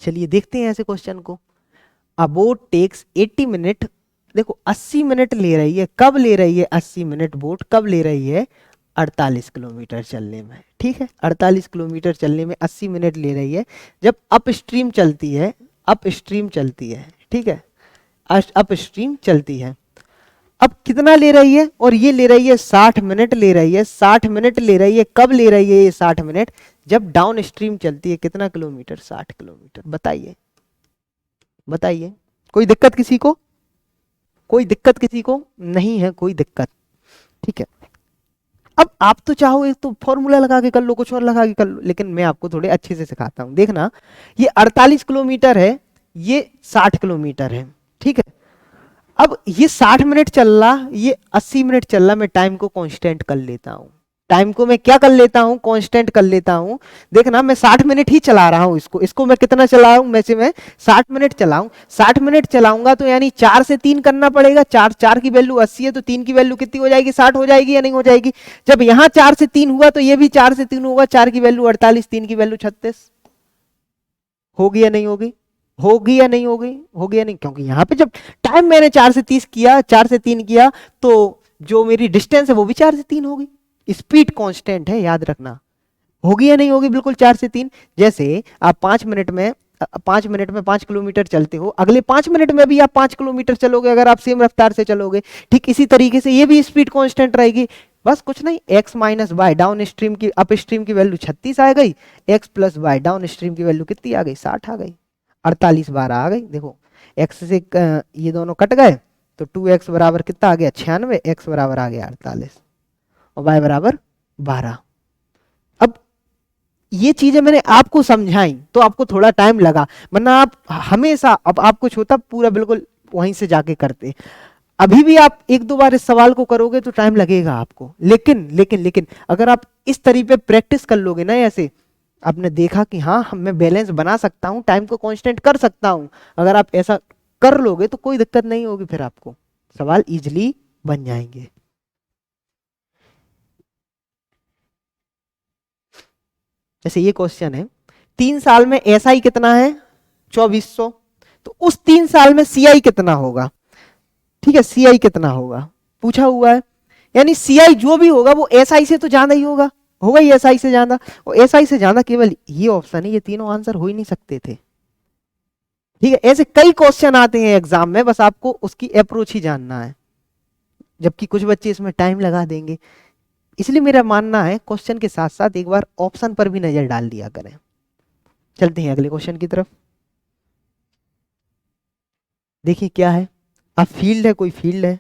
चलिए देखते हैं ऐसे क्वेश्चन को। अ बोट टेक्स 80 मिनट, देखो 80 मिनट ले रही है, कब ले रही है 80 मिनट बोट, कब ले रही है, 48 किलोमीटर चलने में। ठीक है, 48 किलोमीटर चलने में 80 मिनट ले रही है, जब अप स्ट्रीम चलती है, ठीक है, अप स्ट्रीम चलती है। अब कितना ले रही है, और ये ले रही है 60 मिनट ले रही है, 60 मिनट ले रही है, कब ले रही है ये 60 मिनट, जब डाउन स्ट्रीम चलती है। कितना किलोमीटर, 60 किलोमीटर। बताइए कोई दिक्कत किसी को, नहीं है कोई दिक्कत। ठीक है, अब आप तो चाहो एक तो फॉर्मूला लगा के कर लो, कुछ और लगा के कर लो, लेकिन मैं आपको थोड़े अच्छे से सिखाता हूं। देखना, ये 48 किलोमीटर है, ये 60 किलोमीटर है। ठीक है, अब ये 60 मिनट चल रहा, ये 80 मिनट चल रहा, मैं टाइम को कांस्टेंट कर लेता हूं, टाइम को मैं क्या कर लेता हूं, कांस्टेंट कर लेता हूं। देखना मैं 60 मिनट ही चला रहा हूं, इसको मैं कितना चला रहा हूं, मैं 60 मिनट चलाऊं, 60 मिनट चलाऊंगा तो यानी 4 से 3 करना पड़ेगा, 4 की वैल्यू 80 है, तो 3 की वैल्यू कितनी हो जाएगी, 60 हो जाएगी या नहीं हो जाएगी। जब यहां 4 से 3 हुआ तो ये भी 4 से 3 होगा, 4 की वैल्यू 48, 3 की वैल्यू 36, होगी या नहीं होगी, होगी या नहीं, क्योंकि यहाँ पे जब टाइम मैंने 4 से 30 किया, 4 से 3 किया, तो जो मेरी डिस्टेंस है वो भी 4 से 3 होगी, स्पीड कांस्टेंट है, याद रखना। होगी या नहीं होगी, बिल्कुल 4 से 3। जैसे आप 5 मिनट में 5 किलोमीटर चलते हो, अगले 5 मिनट में भी आप 5 किलोमीटर चलोगे, अगर आप सेम रफ्तार से चलोगे। ठीक इसी तरीके से ये भी स्पीड कांस्टेंट रहेगी, बस कुछ नहीं, x - y डाउन स्ट्रीम की, अप स्ट्रीम की वैल्यू 36 आ गई, x + y डाउन स्ट्रीम की वैल्यू कितनी आ गई, 60 आ गई, 48 12 आ गई। देखो x से ये दोनों कट गए, तो 2x बराबर कितना आ गया, 96, x बराबर आ गया 48, और y बराबर 12। अब ये चीजें मैंने आपको समझाई तो आपको थोड़ा टाइम लगा, वरना आप हमेशा, अब आप कुछ होता पूरा बिल्कुल वहीं से जाके करते। अभी भी आप एक दो बार इस सवाल को करोगे तो टाइम लगेगा आपको, लेकिन लेकिन लेकिन अगर आप इस तरीके प्रैक्टिस कर लोगे ना, ऐसे आपने देखा कि हाँ मैं बैलेंस बना सकता हूँ, टाइम को कांस्टेंट कर सकता हूँ, अगर आप ऐसा कर लोगे तो कोई दिक्कत नहीं होगी, फिर आपको सवाल इजीली बन जाएंगे। जैसे ये क्वेश्चन है, 3 साल में एसआई कितना है 2400, तो उस 3 साल में सीआई कितना होगा, ठीक है, सीआई कितना होगा पूछा हुआ है, यानी सीआई जो भी होगा वो एसआई से तो ज्यादा ही होगा, होगा ही एसआई से ज्यादा, और एसआई से ज्यादा केवल ये ऑप्शन है, ये तीनों आंसर हो ही नहीं सकते थे। ठीक है, ऐसे कई क्वेश्चन आते हैं एग्जाम में, बस आपको उसकी अप्रोच ही जानना है, जबकि कुछ बच्चे इसमें टाइम लगा देंगे। इसलिए मेरा मानना है क्वेश्चन के साथ साथ एक बार ऑप्शन पर भी नजर डाल दिया करें। चलते हैं अगले क्वेश्चन की तरफ। देखिए क्या है, अब फील्ड है, कोई फील्ड है,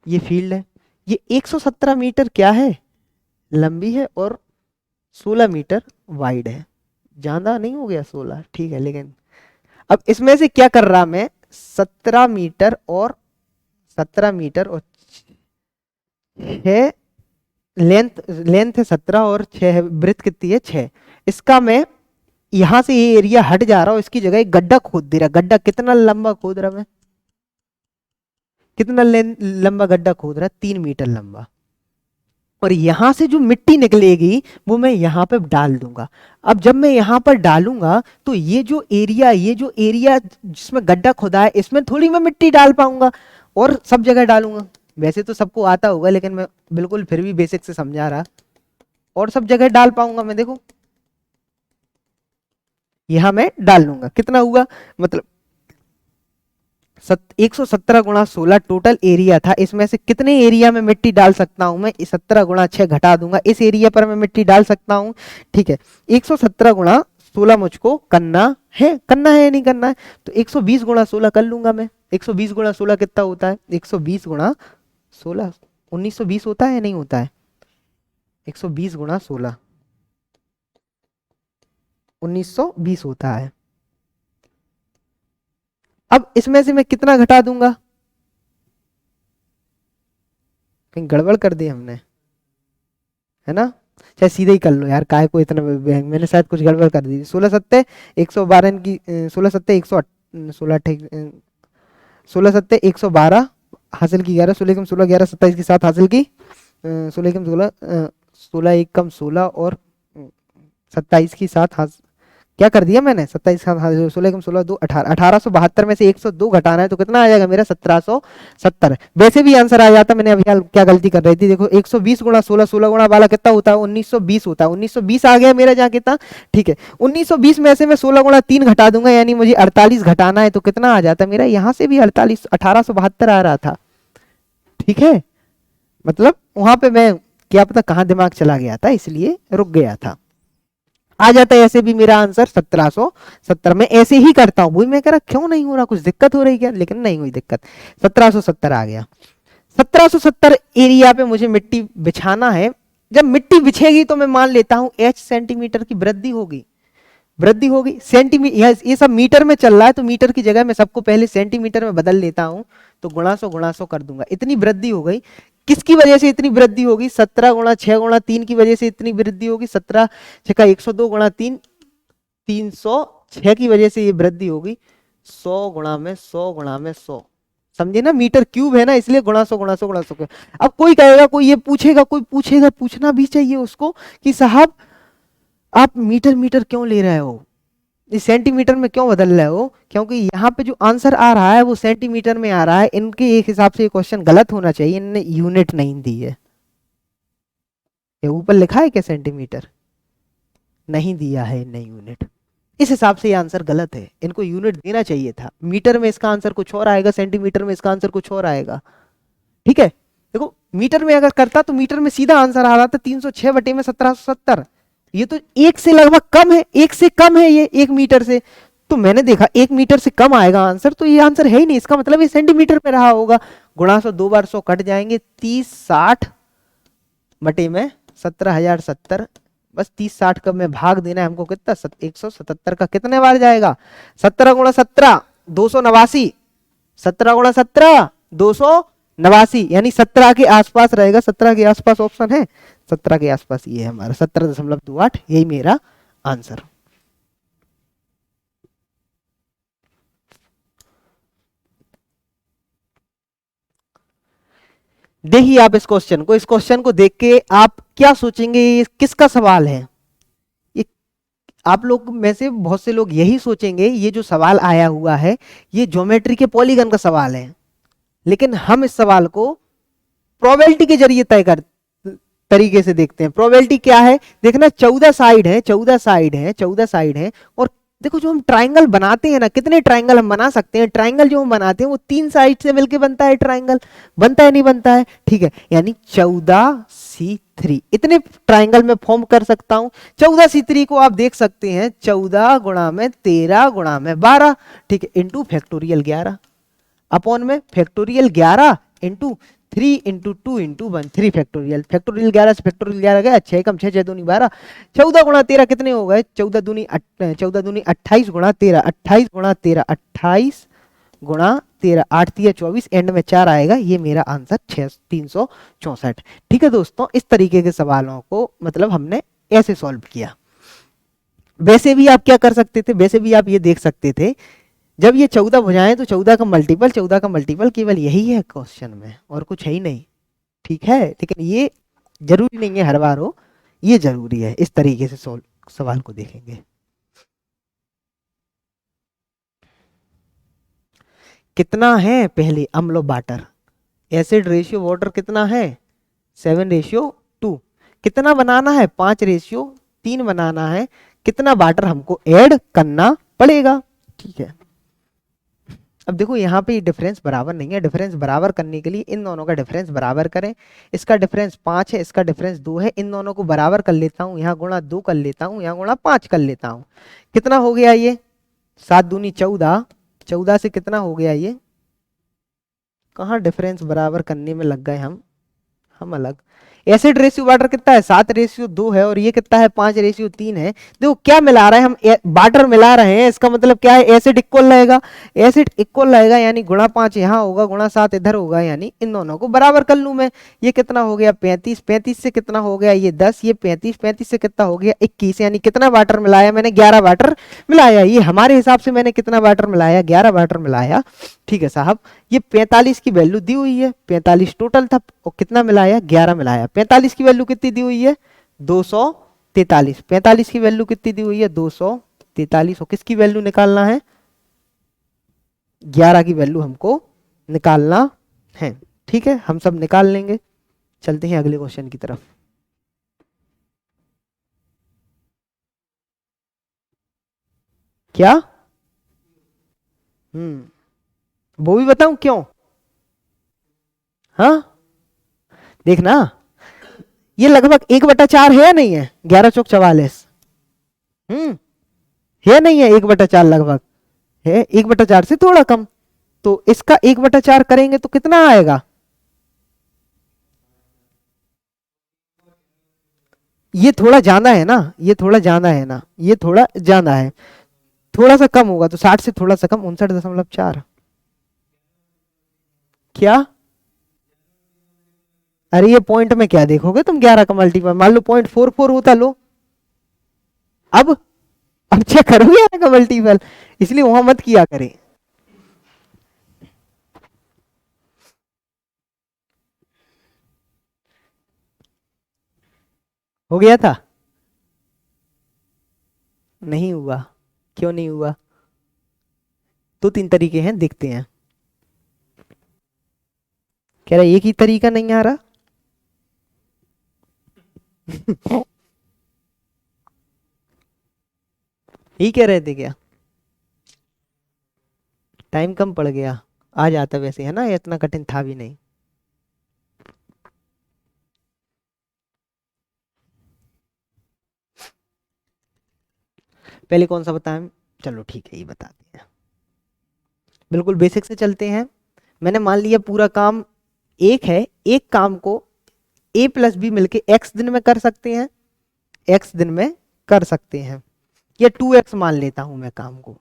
ये फील्ड है, ये 117 मीटर क्या है लंबी है और 16 मीटर वाइड है, ज्यादा नहीं हो गया 16, ठीक है, लेकिन अब इसमें से क्या कर रहा मैं, 17 मीटर और 17 मीटर और 6 लेंथ, लेंथ है 17 और 6 है, ब्रेथ कितनी है 6, इसका मैं यहां से ये एरिया हट जा रहा हूं, इसकी जगह एक गड्ढा खोद दे रहा, गड्ढा कितना लंबा खोद रहा मैं, कितना लंबा गड्ढा खोद रहा है, 3 मीटर लंबा, और यहां से जो मिट्टी निकलेगी वो मैं यहां पे डाल दूंगा। अब जब मैं यहां पर डालूंगा तो ये जो एरिया, ये जो एरिया जिसमें गड्ढा खोदा है इसमें थोड़ी मैं मिट्टी डाल पाऊंगा, और सब जगह डालूंगा, वैसे तो सबको आता होगा लेकिन मैं बिल्कुल फिर भी बेसिक से समझा रहा, और सब जगह डाल पाऊंगा मैं, देखो यहां मैं डाल लूंगा, कितना हुआ मतलब 117 गुणा 16 टोटल एरिया था, इसमें से कितने एरिया में मिट्टी डाल सकता हूं मैं, 17 गुणा 6 घटा दूंगा, इस एरिया पर मैं मिट्टी डाल सकता हूं, ठीक है। 117 गुणा 16 मुझको करना है, करना है या नहीं करना है, तो 120 गुणा 16 कर लूंगा मैं, 120 गुणा 16 कितना होता है, 120 गुणा 16 1920 होता है या नहीं होता है, 120 गुणा 16 1920 होता है। अब इसमें से मैं कितना घटा दूंगा, कहीं गड़बड़ कर दी हमने, है ना, चाहे सीधे ही कर लो यार, काय को इतना मैंने शायद कुछ गड़बड़ कर दी, 16 सत्ते 112 की 16 सत्ते 100 16 16 सत्ते 112 हासिल की 11, 16 कम 16 11 27 की 7 हासिल की 16 कम 16 16 एक कम 16 और 27 की 7 क्या कर दिया मैंने, 27 16 कम 16 2 18, 1872 में से 102 घटाना है तो कितना आ जाएगा मेरा 1770। वैसे भी आंसर आ जाता, मैंने अभी क्या गलती कर रही थी, देखो 120 गुणा 16 16 गुणा वाला कितना होता है 1920 होता है, 1920 आ गया मेरा जहाँ कितना, ठीक है। 1920 में से मैं 16 गुणा 3 घटा दूंगा, यानी मुझे 48 घटाना है तो कितना आ जाता है मेरा, यहाँ से भी 48 1872 आ रहा था, ठीक है। मतलब वहां पे मैं क्या पता कहाँ दिमाग चला गया था, इसलिए रुक गया था, आ जाता है ऐसे भी मेरा आंसर 1770। मैं ऐसे ही करता हूं, वही मैं कह रहा क्यों नहीं हो रहा, कुछ दिक्कत हो रही क्या, लेकिन नहीं हुई दिक्कत, 1770 आ गया। 1770 एरिया पे मुझे मिट्टी बिछाना है, जब मिट्टी बिछेगी तो मैं मान लेता हूं h सेंटीमीटर की वृद्धि होगी, वृद्धि होगी सेंटीमीटर, ये सब मीटर में चल रहा है तो मीटर की जगह मैं सबको पहले सेंटीमीटर में बदल लेता हूं, तो गुणा 100 कर दूंगा, इतनी वृद्धि हो गई। किसकी वजह से इतनी वृद्धि होगी, 17 गुणा 6 गुणा 3 की वजह से इतनी वृद्धि होगी, 17 छका 102 गुणा 3 306 की वजह से ये वृद्धि होगी, 100 गुणा में 100 गुणा में 100, समझे ना, मीटर क्यूब है ना, इसलिए गुणा 100 गुणा 100 गुणा 100। अब कोई कहेगा, कोई ये पूछेगा, कोई पूछेगा, पूछना भी चाहिए उसको कि साहब आप मीटर मीटर क्यों ले रहे हो, इस सेंटीमीटर में क्यों बदल रहे हो, क्योंकि यहाँ पे जो आंसर आ रहा है वो सेंटीमीटर में आ रहा है, इनके एक हिसाब से ये क्वेश्चन गलत होना चाहिए, इन्होंने यूनिट नहीं दी है, ये ऊपर लिखा है क्या सेंटीमीटर, नहीं दिया है इनने यूनिट, इस हिसाब से ये आंसर गलत है, इनको यूनिट देना चाहिए था, मीटर में इसका आंसर कुछ और आएगा, सेंटीमीटर में इसका आंसर कुछ और आएगा, ठीक है। देखो मीटर में अगर करता तो मीटर में सीधा आंसर आ रहा था 306 बटे में 1770, ये तो एक से लगभग कम है, एक से कम है ये, 1 मीटर से, तो मैंने देखा 1 मीटर से कम आएगा आंसर, तो ये आंसर है ही नहीं, इसका मतलब ये सेंटीमीटर पे रहा होगा, गुणा 100 2 बार 100 कट जाएंगे, 30 60 बटे में 17,070, बस 30-60 का में भाग देना है हमको, कितना 177 का कितने बार जाएगा, 17 गुणा 17 289, 17 गुणा 17 289, यानी 17 के आसपास रहेगा, 17 के आसपास ऑप्शन है, 17 के आसपास ये है हमारा 17.28, यही मेरा आंसर। देखिए आप इस क्वेश्चन को देख के आप क्या सोचेंगे, ये किसका सवाल है, ये आप लोग में से बहुत से लोग यही सोचेंगे ये जो सवाल आया हुआ है ये ज्योमेट्री के पॉलीगन का सवाल है, लेकिन हम इस सवाल को प्रोबेबिलिटी के जरिए तरीके से देखते हैं। प्रोबेबिलिटी क्या है, देखना 14 साइड है, 14 साइड है, 14 साइड है, और देखो जो हम ट्राइंगल बनाते हैं ना, कितने ट्राइंगल हम बना सकते हैं, ट्राइंगल जो हम बनाते हैं वो 3 साइड से मिलके बनता है, ट्राइंगल बनता है नहीं बनता है, ठीक है, यानी 14C3 इतने ट्राइंगल में फॉर्म कर सकता हूं। 14C3 को आप देख सकते हैं 14 गुणा में 13 गुणा में 12, ठीक है, इंटू फैक्टोरियल 11 अपॉन में factorial 11 into 3 into 2 into 1, 3 factorial, factorial 11 से फैक्टोरियल 11 गया, 6 कम 6 6 दूनी 12, 14 गुणा 13 कितने हो गए, 14 दूनी 28 गुणा 13, 28 गुणा 13, 28 गुणा 13, 8 3 24, एंड में 4 आएगा, ये मेरा आंसर 364। ठीक है दोस्तों, इस तरीके के सवालों को मतलब हमने ऐसे सॉल्व किया। वैसे भी आप क्या कर सकते थे, वैसे भी आप ये देख सकते थे जब ये 14 भुजाएं तो 14 का मल्टीपल, 14 का मल्टीपल केवल यही है क्वेश्चन में, और कुछ है ही नहीं, ठीक है, लेकिन ये जरूरी नहीं है हर बार हो, ये जरूरी है, इस तरीके से सवाल को देखेंगे। कितना है पहले अम्ल और वाटर, एसिड रेशियो वाटर कितना है 7:2, कितना बनाना है 5:3 बनाना है, कितना वाटर हमको ऐड करना पड़ेगा, ठीक है। अब देखो यहाँ पे डिफरेंस बराबर नहीं है, डिफरेंस बराबर करने के लिए इन दोनों का डिफरेंस बराबर करें, इसका डिफरेंस 5 है, इसका डिफरेंस 2 है, इन दोनों को बराबर कर लेता हूँ, यहाँ गुणा 2 कर लेता हूँ, यहाँ गुणा 5 कर लेता हूँ, कितना हो गया ये 7 दूनी 14, 14 से कितना हो गया ये, कहाँ डिफरेंस बराबर करने में लग गए हम अलग। एसिड रेशियो वाटर कितना है 7:2 है, और ये कितना है 5:3 है। देखो क्या मिला रहे हैं हम, वाटर मिला रहे हैं, इसका मतलब क्या है एसिड इक्वल रहेगा, एसिड इक्वल रहेगा यानी गुणा 5 यहाँ होगा, गुणा 7 इधर होगा, यानी इन दोनों को बराबर कर लूं मैं। ये कितना हो गया 35, 35 से कितना हो गया ये 10, ये 35, 35 से कितना हो गया 21, यानी कितना वाटर मिलाया मैंने 11 वाटर मिलाया, ये हमारे हिसाब से मैंने कितना वाटर मिलाया 11 वाटर मिलाया, ठीक है साहब। ये 45 की वैल्यू दी हुई है, 45 टोटल था, और कितना मिलाया 11 मिलाया, 45 की वैल्यू कितनी दी हुई है 243, 45 की वैल्यू कितनी दी हुई है 243, और किसकी वैल्यू निकालना है 11 की वैल्यू हमको निकालना है, ठीक है, हम सब निकाल लेंगे। चलते हैं अगले क्वेश्चन की तरफ। क्या वो भी बताऊं क्यों, हाँ देखना, ये लगभग 1/4 है या नहीं है, 11 चौक 44, है नहीं है 1/4 लगभग है, 1/4 से थोड़ा कम, तो इसका 1/4 करेंगे तो कितना आएगा, ये थोड़ा ज्यादा है ना, ये थोड़ा ज्यादा है ना, ये थोड़ा ज्यादा है, थोड़ा सा कम होगा तो 60 से थोड़ा सा कम 59.4, क्या, अरे ये पॉइंट में क्या देखोगे तुम, 11 का मल्टीपल मान लो 0.44 होता, लो अब चेक करो 11 का मल्टीपल, इसलिए वहां मत किया करें। हो गया था, नहीं हुआ, क्यों नहीं हुआ, 2-3 तरीके हैं, देखते हैं। कह रहा एक ही तरीका नहीं आ रहा यही कह रहे थे क्या, टाइम कम पड़ गया, आ जाता वैसे है ना, इतना कठिन था भी नहीं। पहले कौन सा बताएं, चलो ठीक है ये बताते हैं, बिल्कुल बेसिक से चलते हैं। मैंने मान लिया पूरा काम एक है, एक काम को a प्लस बी मिलके x दिन में कर सकते हैं, x दिन में कर सकते हैं, या 2x मान लेता हूं मैं काम को,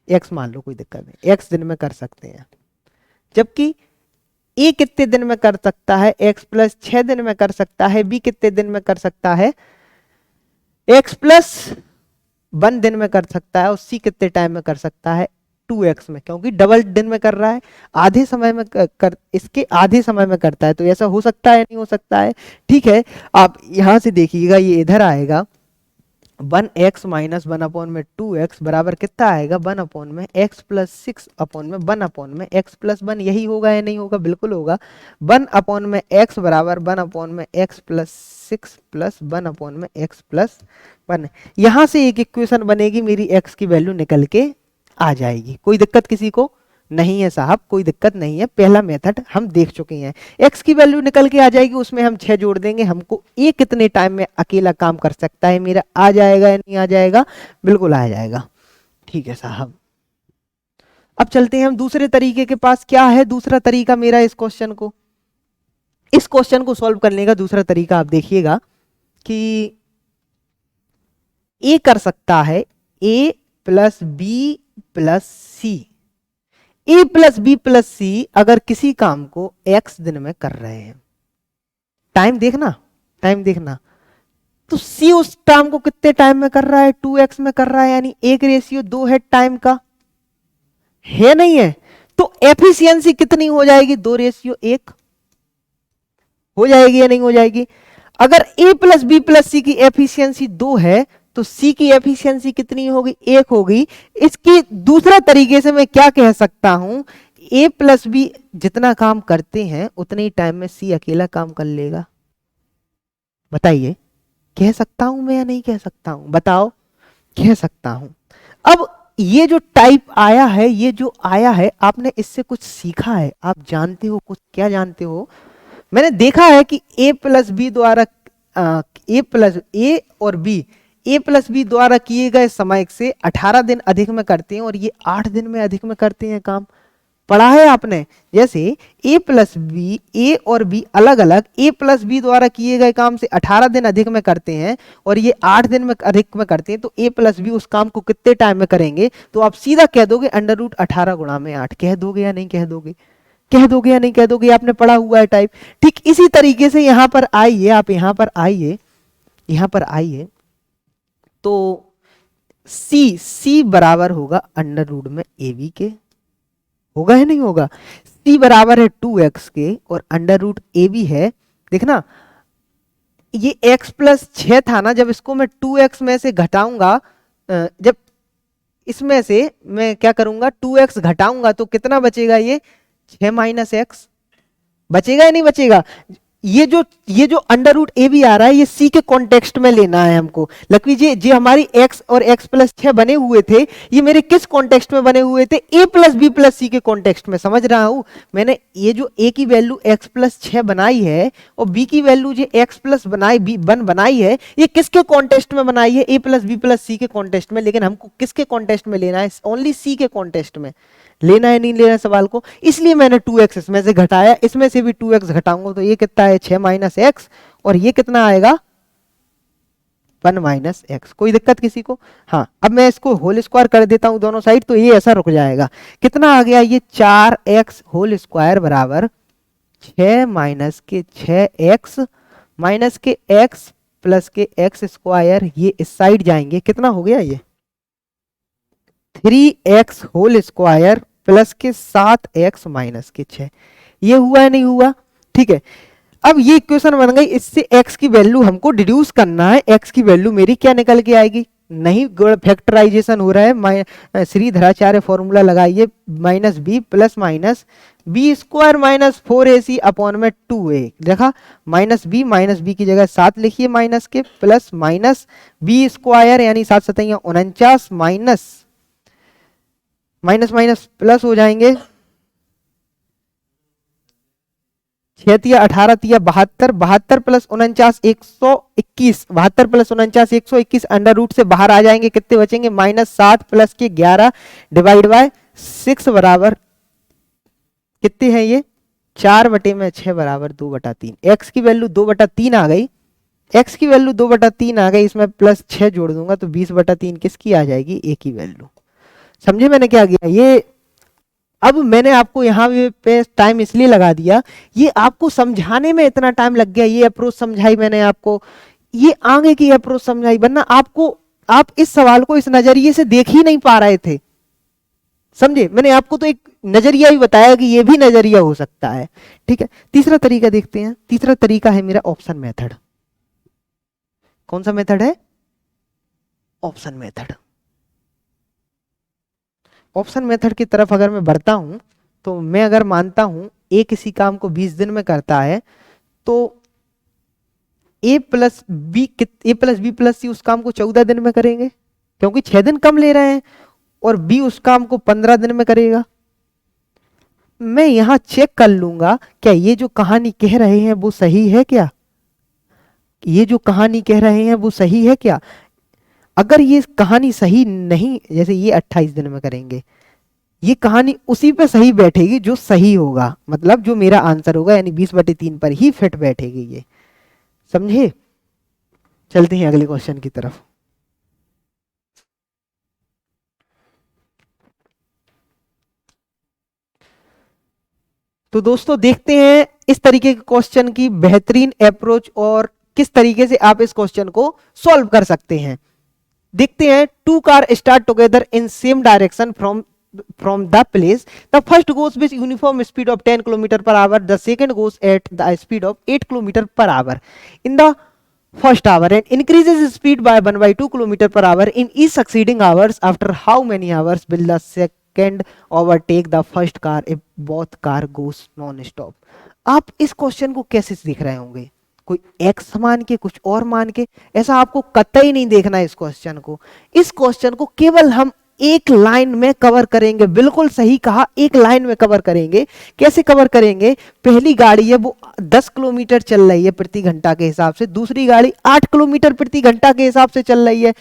x मान लो कोई दिक्कत नहीं, x दिन में कर सकते हैं। जबकि a कितने दिन में कर सकता है, x प्लस 6 दिन में कर सकता है, b कितने दिन में कर सकता है, x प्लस 1 दिन में कर सकता है, और c कितने टाइम में कर सकता है, 2x में, क्योंकि डबल दिन में कर रहा है, आधे समय में इसके आधे समय में करता है, तो ऐसा हो सकता है, नहीं हो सकता है। ठीक है, आप यहां से देखिएगा, ये इधर आएगा 1x माइनस 1/2x बराबर कितना आएगा, 1/x प्लस 6/1 x प्लस 1, यही होगा या नहीं होगा, बिल्कुल होगा। 1/x बराबर 1/x plus 6 plus 1/x plus 1। यहां से एक इक्वेशन बनेगी, मेरी x की वैल्यू निकल के आ जाएगी। कोई दिक्कत किसी को नहीं है साहब, कोई दिक्कत नहीं है, पहला मेथड हम देख चुके हैं। x की वैल्यू निकल के आ जाएगी, उसमें हम 6 जोड़ देंगे, हमको ये कितने टाइम में अकेला काम कर सकता है मेरा, आ जाएगा या नहीं आ जाएगा, बिल्कुल आ जाएगा। ठीक है साहब, अब चलते हैं हम दूसरे तरीके के पास। क्या है दूसरा तरीका मेरा इस क्वेश्चन को सॉल्व करने का दूसरा तरीका, आप देखिएगा कि a कर सकता है a plus B plus C, a plus B plus C अगर किसी काम को x दिन में कर रहे हैं, टाइम देखना, तो c उस काम को कितने टाइम में कर रहा है, 2x में कर रहा है, यानी 1:2 है टाइम का, है नहीं है, तो एफिशिएंसी कितनी हो जाएगी, 2:1 हो जाएगी या नहीं हो जाएगी। अगर a प्लस बी प्लस सी की एफिशिएंसी 2 है, तो C की एफिशिएंसी कितनी होगी, 1 होगी। इसकी दूसरा तरीके से मैं क्या कह सकता हूं, A प्लस बी जितना काम करते हैं उतने ही टाइम में C अकेला काम कर लेगा। बताइए, कह सकता हूं मैं या नहीं कह सकता हूं, बताओ, कह सकता हूं। अब ये जो टाइप आया है, ये जो आया है, आपने इससे कुछ सीखा है, आप जानते हो कुछ, क्या जानते हो, मैंने देखा है कि A प्लस बी द्वारा A और B a प्लस बी द्वारा किए गए समय से 18 दिन अधिक में करते हैं, और ये 8 दिन में अधिक में करते हैं काम, पढ़ा है आपने। जैसे a प्लस बी, ए और बी अलग अलग a प्लस बी द्वारा किए गए काम से 18 दिन अधिक में करते हैं, और ये 8 दिन में अधिक में करते हैं, तो a प्लस बी उस काम को कितने टाइम में करेंगे, तो आप सीधा कह दोगे √18 गुणा में 8। कह दोगे या नहीं कह दोगे, कह दोगे या नहीं कह दोगे, आपने पढ़ा हुआ है टाइप। ठीक इसी तरीके से यहां पर आइए, आप यहां पर आइए, तो C बराबर होगा √ में AB के, होगा या नहीं होगा। C बराबर है 2x के और √AB है। देखना ये x प्लस 6 था ना, जब इसको मैं 2x में से घटाऊंगा, जब इसमें से मैं क्या करूंगा 2x घटाऊंगा, तो कितना बचेगा, ये 6 माइनस x बचेगा या नहीं बचेगा। ये जो √AB आ रहा है, ये C के कॉन्टेक्स्ट में लेना है हमको। लकवी जी, जो हमारी x और x प्लस 6 बने हुए थे, ये मेरे किस कॉन्टेक्स्ट में बने हुए थे, a प्लस बी प्लस सी के कॉन्टेक्स्ट में। समझ रहा हूं मैंने, ये जो a की वैल्यू x प्लस 6 बनाई है और b की वैल्यू जो x प्लस बनाई है, ये किसके कॉन्टेक्स्ट में बनाई है, a प्लस बी प्लस सी के कॉन्टेक्स्ट में। लेकिन हमको किसके कॉन्टेक्स्ट में लेना है, ओनली C के कॉन्टेक्स्ट में लेना है, नहीं लेना सवाल को, इसलिए मैंने 2x इसमें से घटाया, इसमें से भी 2x घटाऊंगा, तो ये कितना है 6 माइनस x, और ये कितना आएगा 1 माइनस x। कोई दिक्कत किसी को। हाँ, अब मैं इसको होल स्क्वायर कर देता हूं दोनों साइड, तो ये ऐसा रुक जाएगा। कितना आ गया, ये 4x होल स्क्वायर बराबर 6 माइनस के 6x माइनस के x प्लस के x स्क्वायर, ये इस साइड जाएंगे, कितना हो गया, ये 3x होल स्क्वायर प्लस के 7x माइनस के 6। ये हुआ है नहीं हुआ, ठीक है। अब ये इक्वेशन बन गई, इससे x की वैल्यू हमको डिड्यूस करना है। x की वैल्यू मेरी क्या निकल के आएगी, नहीं फैक्टराइजेशन हो रहा है, श्रीधराचार्य फॉर्मूला लगाइए, minus B plus minus B square minus 4ac upon में 2a। देखा, माइनस बी की जगह 7 लिखिए माइनस के, प्लस माइनस बी स्क्वायर यानी 7 7 49 माइनस माइनस प्लस हो जाएंगे, 6 तिया 18 तिया 72, 72 प्लस 49 121, 72 प्लस 49 121, अंडर रूट से बाहर आ जाएंगे, कितने बचेंगे -7 प्लस के 11 डिवाइड बाय 6 बराबर कितने हैं ये 4/6 बराबर 2/3। x की वैल्यू 2/3 आ गई, x की वैल्यू 2/3 आ गई, इसमें प्लस 6 जोड़ दूंगा तो 20/3 किसकी आ जाएगी, a की वैल्यू। समझे मैंने क्या किया ये। अब मैंने आपको यहाँ पे टाइम इसलिए लगा दिया, ये आपको समझाने में इतना टाइम लग गया, ये अप्रोच समझाई मैंने आपको, ये आगे की अप्रोच समझाई, वरना आपको, आप इस सवाल को इस नजरिए से देख ही नहीं पा रहे थे। समझे, मैंने आपको तो एक नजरिया ही बताया कि ये भी नजरिया हो सकता है। ठीक है, तीसरा तरीका देखते हैं। तीसरा तरीका है मेरा ऑप्शन मेथड। कौन सा मेथड है, ऑप्शन मेथड। ऑप्शन मेथड की तरफ अगर मैं बढ़ता हूं तो मैं अगर मानता हूं ए किसी काम को 20 दिन में करता है, तो ए प्लस बी प्लस सी उस काम को 14 दिन में करेंगे, क्योंकि 6 दिन कम ले रहे हैं, और बी उस काम को 15 दिन में करेगा। मैं यहां चेक कर लूंगा क्या ये जो कहानी कह रहे हैं वो सही है क्या, ये जो कहानी कह रहे हैं वो सही है क्या। अगर ये कहानी सही नहीं, जैसे ये 28 दिन में करेंगे, ये कहानी उसी पे सही बैठेगी जो सही होगा, मतलब जो मेरा आंसर होगा, यानी 20/3 पर ही फिट बैठेगी ये। समझे, चलते हैं अगले क्वेश्चन की तरफ। तो दोस्तों देखते हैं इस तरीके के क्वेश्चन की बेहतरीन अप्रोच और किस तरीके से आप इस क्वेश्चन को सॉल्व कर सकते हैं। देखते हैं, two car start together in same direction from the place. The first goes with uniform speed of 10 km per hour. The second goes at the speed of 8 km per hour in the first hour and increases speed by 1/2 km per hour in each succeeding hours. After how many hours will the second overtake the first car if both car goes non-stop? आप इस question को कैसे देख रहे होंगे, कोई x मान के कुछ और मान के, ऐसा आपको कतई नहीं देखना है इस क्वेश्चन को। इस क्वेश्चन को केवल हम एक लाइन में कवर करेंगे, बिल्कुल सही कहा, एक लाइन में कवर करेंगे। कैसे कवर करेंगे, पहली गाड़ी है वो 10 किलोमीटर चल रही है प्रति घंटा के हिसाब से, दूसरी गाड़ी 8 किलोमीटर प्रति घंटा के हिसाब से चल रही है।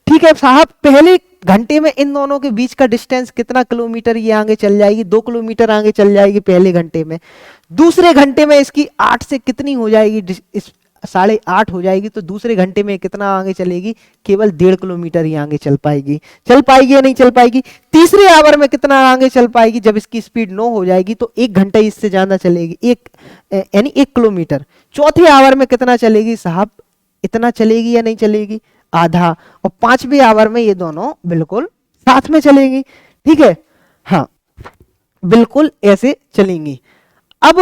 ठीक है साहब, पहले घंटे में इन दोनों के बीच का डिस्टेंस कितना किलोमीटर, ये आगे चल जाएगी 2 किलोमीटर आगे चल जाएगी पहले घंटे में। दूसरे घंटे में इसकी 8 से कितनी हो जाएगी, इस 8.5 हो जाएगी, तो दूसरे घंटे में कितना आगे चलेगी, केवल 1.5 किलोमीटर ही आगे चल पाएगी। चल पाएगी या नहीं चल पाएगी। तीसरे आवर में कितना आगे चल पाएगी, जब इसकी स्पीड 9 हो जाएगी तो 1 घंटा इससे ज्यादा चलेगी, यानी 1 किलोमीटर। चौथे आवर में कितना चलेगी साहब, इतना चलेगी या नहीं चलेगी, आधा। और 5वें आवर में ये दोनों बिल्कुल साथ में चलेंगी। ठीक है, हाँ बिल्कुल ऐसे चलेंगी। अब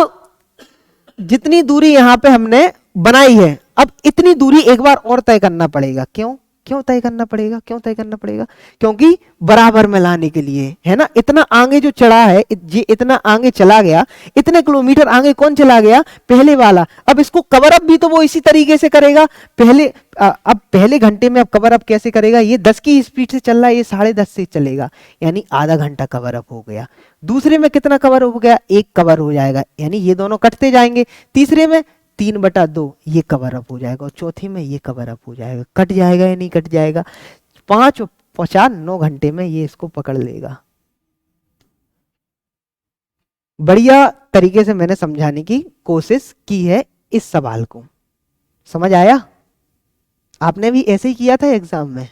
जितनी दूरी यहां पे हमने बनाई है, अब इतनी दूरी एक बार और तय करना पड़ेगा। क्यों क्यों तय करना पड़ेगा, क्यों तय करना पड़ेगा, क्योंकि बराबर में लाने के लिए, है ना। इतना आगे जो चढ़ा है, ये इतना आगे चला गया, इतने किलोमीटर आगे कौन चला गया, पहले वाला। अब इसको कवर अप भी तो वो इसी तरीके से करेगा। अब पहले घंटे में अब कवर अप कैसे करेगा, ये 10 की स्पीड से चल रहा है, ये 10.5 से चलेगा, यानी आधा घंटा कवर अप हो गया। दूसरे में कितना कवर हो गया, 1 कवर हो जाएगा, यानी ये दोनों कटते जाएंगे। तीसरे में 3/2 ये कवर अप हो जाएगा, और चौथे में ये कवर अप हो जाएगा। कट जाएगा या नहीं कट जाएगा, 5 और 4 9 घंटे में ये इसको पकड़ लेगा। बढ़िया तरीके से मैंने समझाने की कोशिश की है इस सवाल को, समझ आया। आपने भी ऐसे ही किया था एग्जाम में,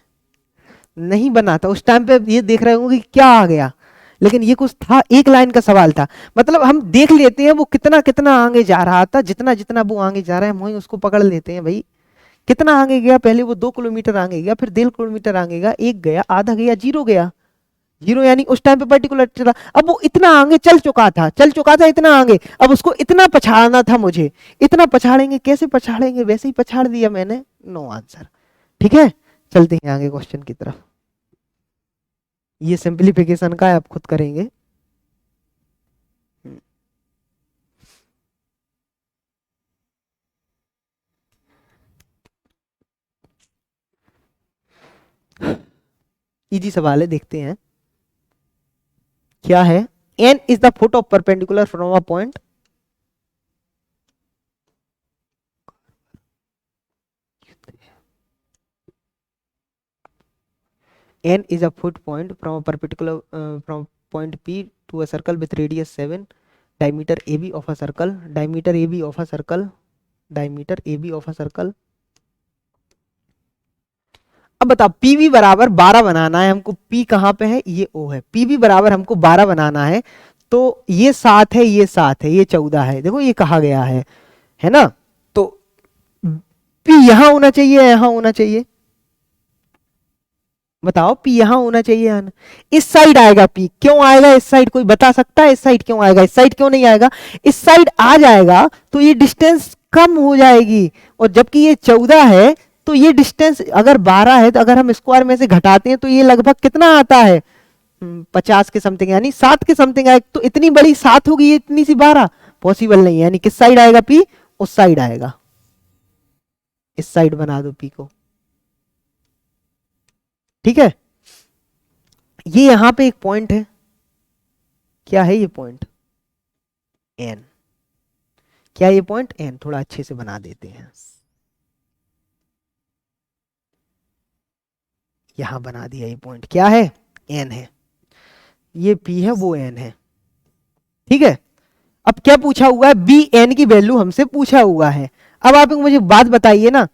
नहीं बना था उस टाइम पे, ये देख रहे होंगे कि क्या आ गया, लेकिन ये कुछ था, एक लाइन का सवाल था। मतलब हम देख लेते हैं वो कितना कितना आगे जा रहा था, जितना जितना वो आगे जा रहा है वहीं उसको पकड़ लेते हैं। भाई कितना आगे गया, पहले वो 2 किलोमीटर आगे गया, फिर 1.5 किलोमीटर आगे गया, 1 गया, आधा गया, 0 गया, 0 यानी उस टाइम पे पर्टिकुलर चला। अब वो इतना आगे चल चुका था इतना आगे, अब उसको इतना पछाड़ना था मुझे। इतना पछाड़ेंगे, कैसे पछाड़ेंगे, वैसे ही पछाड़ दिया मैंने, नो आंसर। ठीक है, चलते हैं आगे क्वेश्चन की तरफ। ये सिंप्लीफिकेशन का है, आप खुद करेंगे। इजी सवाल है, देखते हैं क्या है। n is the foot of perpendicular from a point n is a foot point from a perpendicular from point P to a circle with radius 7, diameter AB of a circle, diameter AB of a circle, diameter AB of a circle अब बताओ PV बराबर 12 बनाना है हमको, P कहां पे है, ये ओ है, पीवी बराबर हमको 12 बनाना है, तो ये 7 है, ये 7 है, ये 14 है, देखो ये कहा गया है ना। तो पी यहां होना चाहिए, यहां होना चाहिए, बताओ पी यहां होना चाहिए या ना? इस साइड आएगा पी, क्यों आएगा इस साइड, कोई बता सकता है इस साइड क्यों आएगा, इस साइड क्यों नहीं आएगा? इस साइड आ जाएगा तो ये डिस्टेंस कम हो जाएगी, और जबकि ये 14 है तो ये डिस्टेंस अगर 12 है, तो अगर हम स्क्वायर में से घटाते हैं तो ये लगभग कितना आता है, 50 के समथिंग, यानी 7 के समथिंग आएगा। तो इतनी बड़ी 7 होगी, इतनी सी 12 पॉसिबल नहीं है, यानी किस साइड आएगा पी, उस साइड आएगा, इस साइड बना दो पी को, ठीक है। ये यहां पे एक पॉइंट है, क्या है ये पॉइंट, एन, क्या ये पॉइंट एन, थोड़ा अच्छे से बना देते हैं, यहां बना दिया, ये पॉइंट क्या है, एन है, ये पी है वो एन है, ठीक है। अब क्या पूछा हुआ है, बी एन की वैल्यू हमसे पूछा हुआ है। अब आप मुझे बात बताइए ना,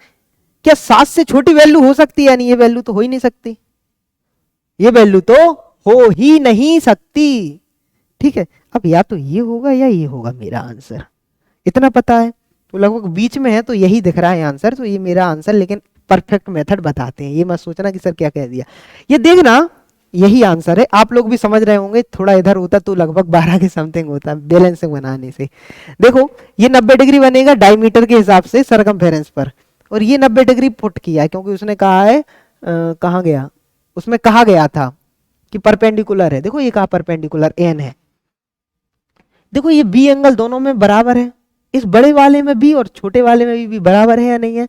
क्या 7 से छोटी वैल्यू हो सकती है, यानी ये वैल्यू तो हो ही नहीं सकती, ये वैल्यू तो हो ही नहीं सकती, ठीक है। अब या तो ये होगा या ये होगा मेरा आंसर, इतना पता है, तो लगभग बीच में है, तो यही दिख रहा है आंसर, तो ये मेरा आंसर। लेकिन परफेक्ट मेथड बताते हैं, ये मत सोचना कि सर क्या कह दिया, ये देखना यही आंसर है। आप लोग भी समझ रहे होंगे, थोड़ा इधर होता तो लगभग 12 के समथिंग होता बैलेंसिंग बनाने से। देखो ये 90 डिग्री बनेगा डायमीटर के हिसाब से सरकमफेरेंस पर, और ये 90 डिग्री पुट किया है क्योंकि उसने कहा है कहाँ गया, उसमें कहा गया था कि परपेंडिकुलर है। देखो ये कहा परपेंडिकुलर एन है, देखो ये बी एंगल दोनों में बराबर है, इस बड़े वाले में बी और छोटे वाले में भी बराबर है या नहीं है,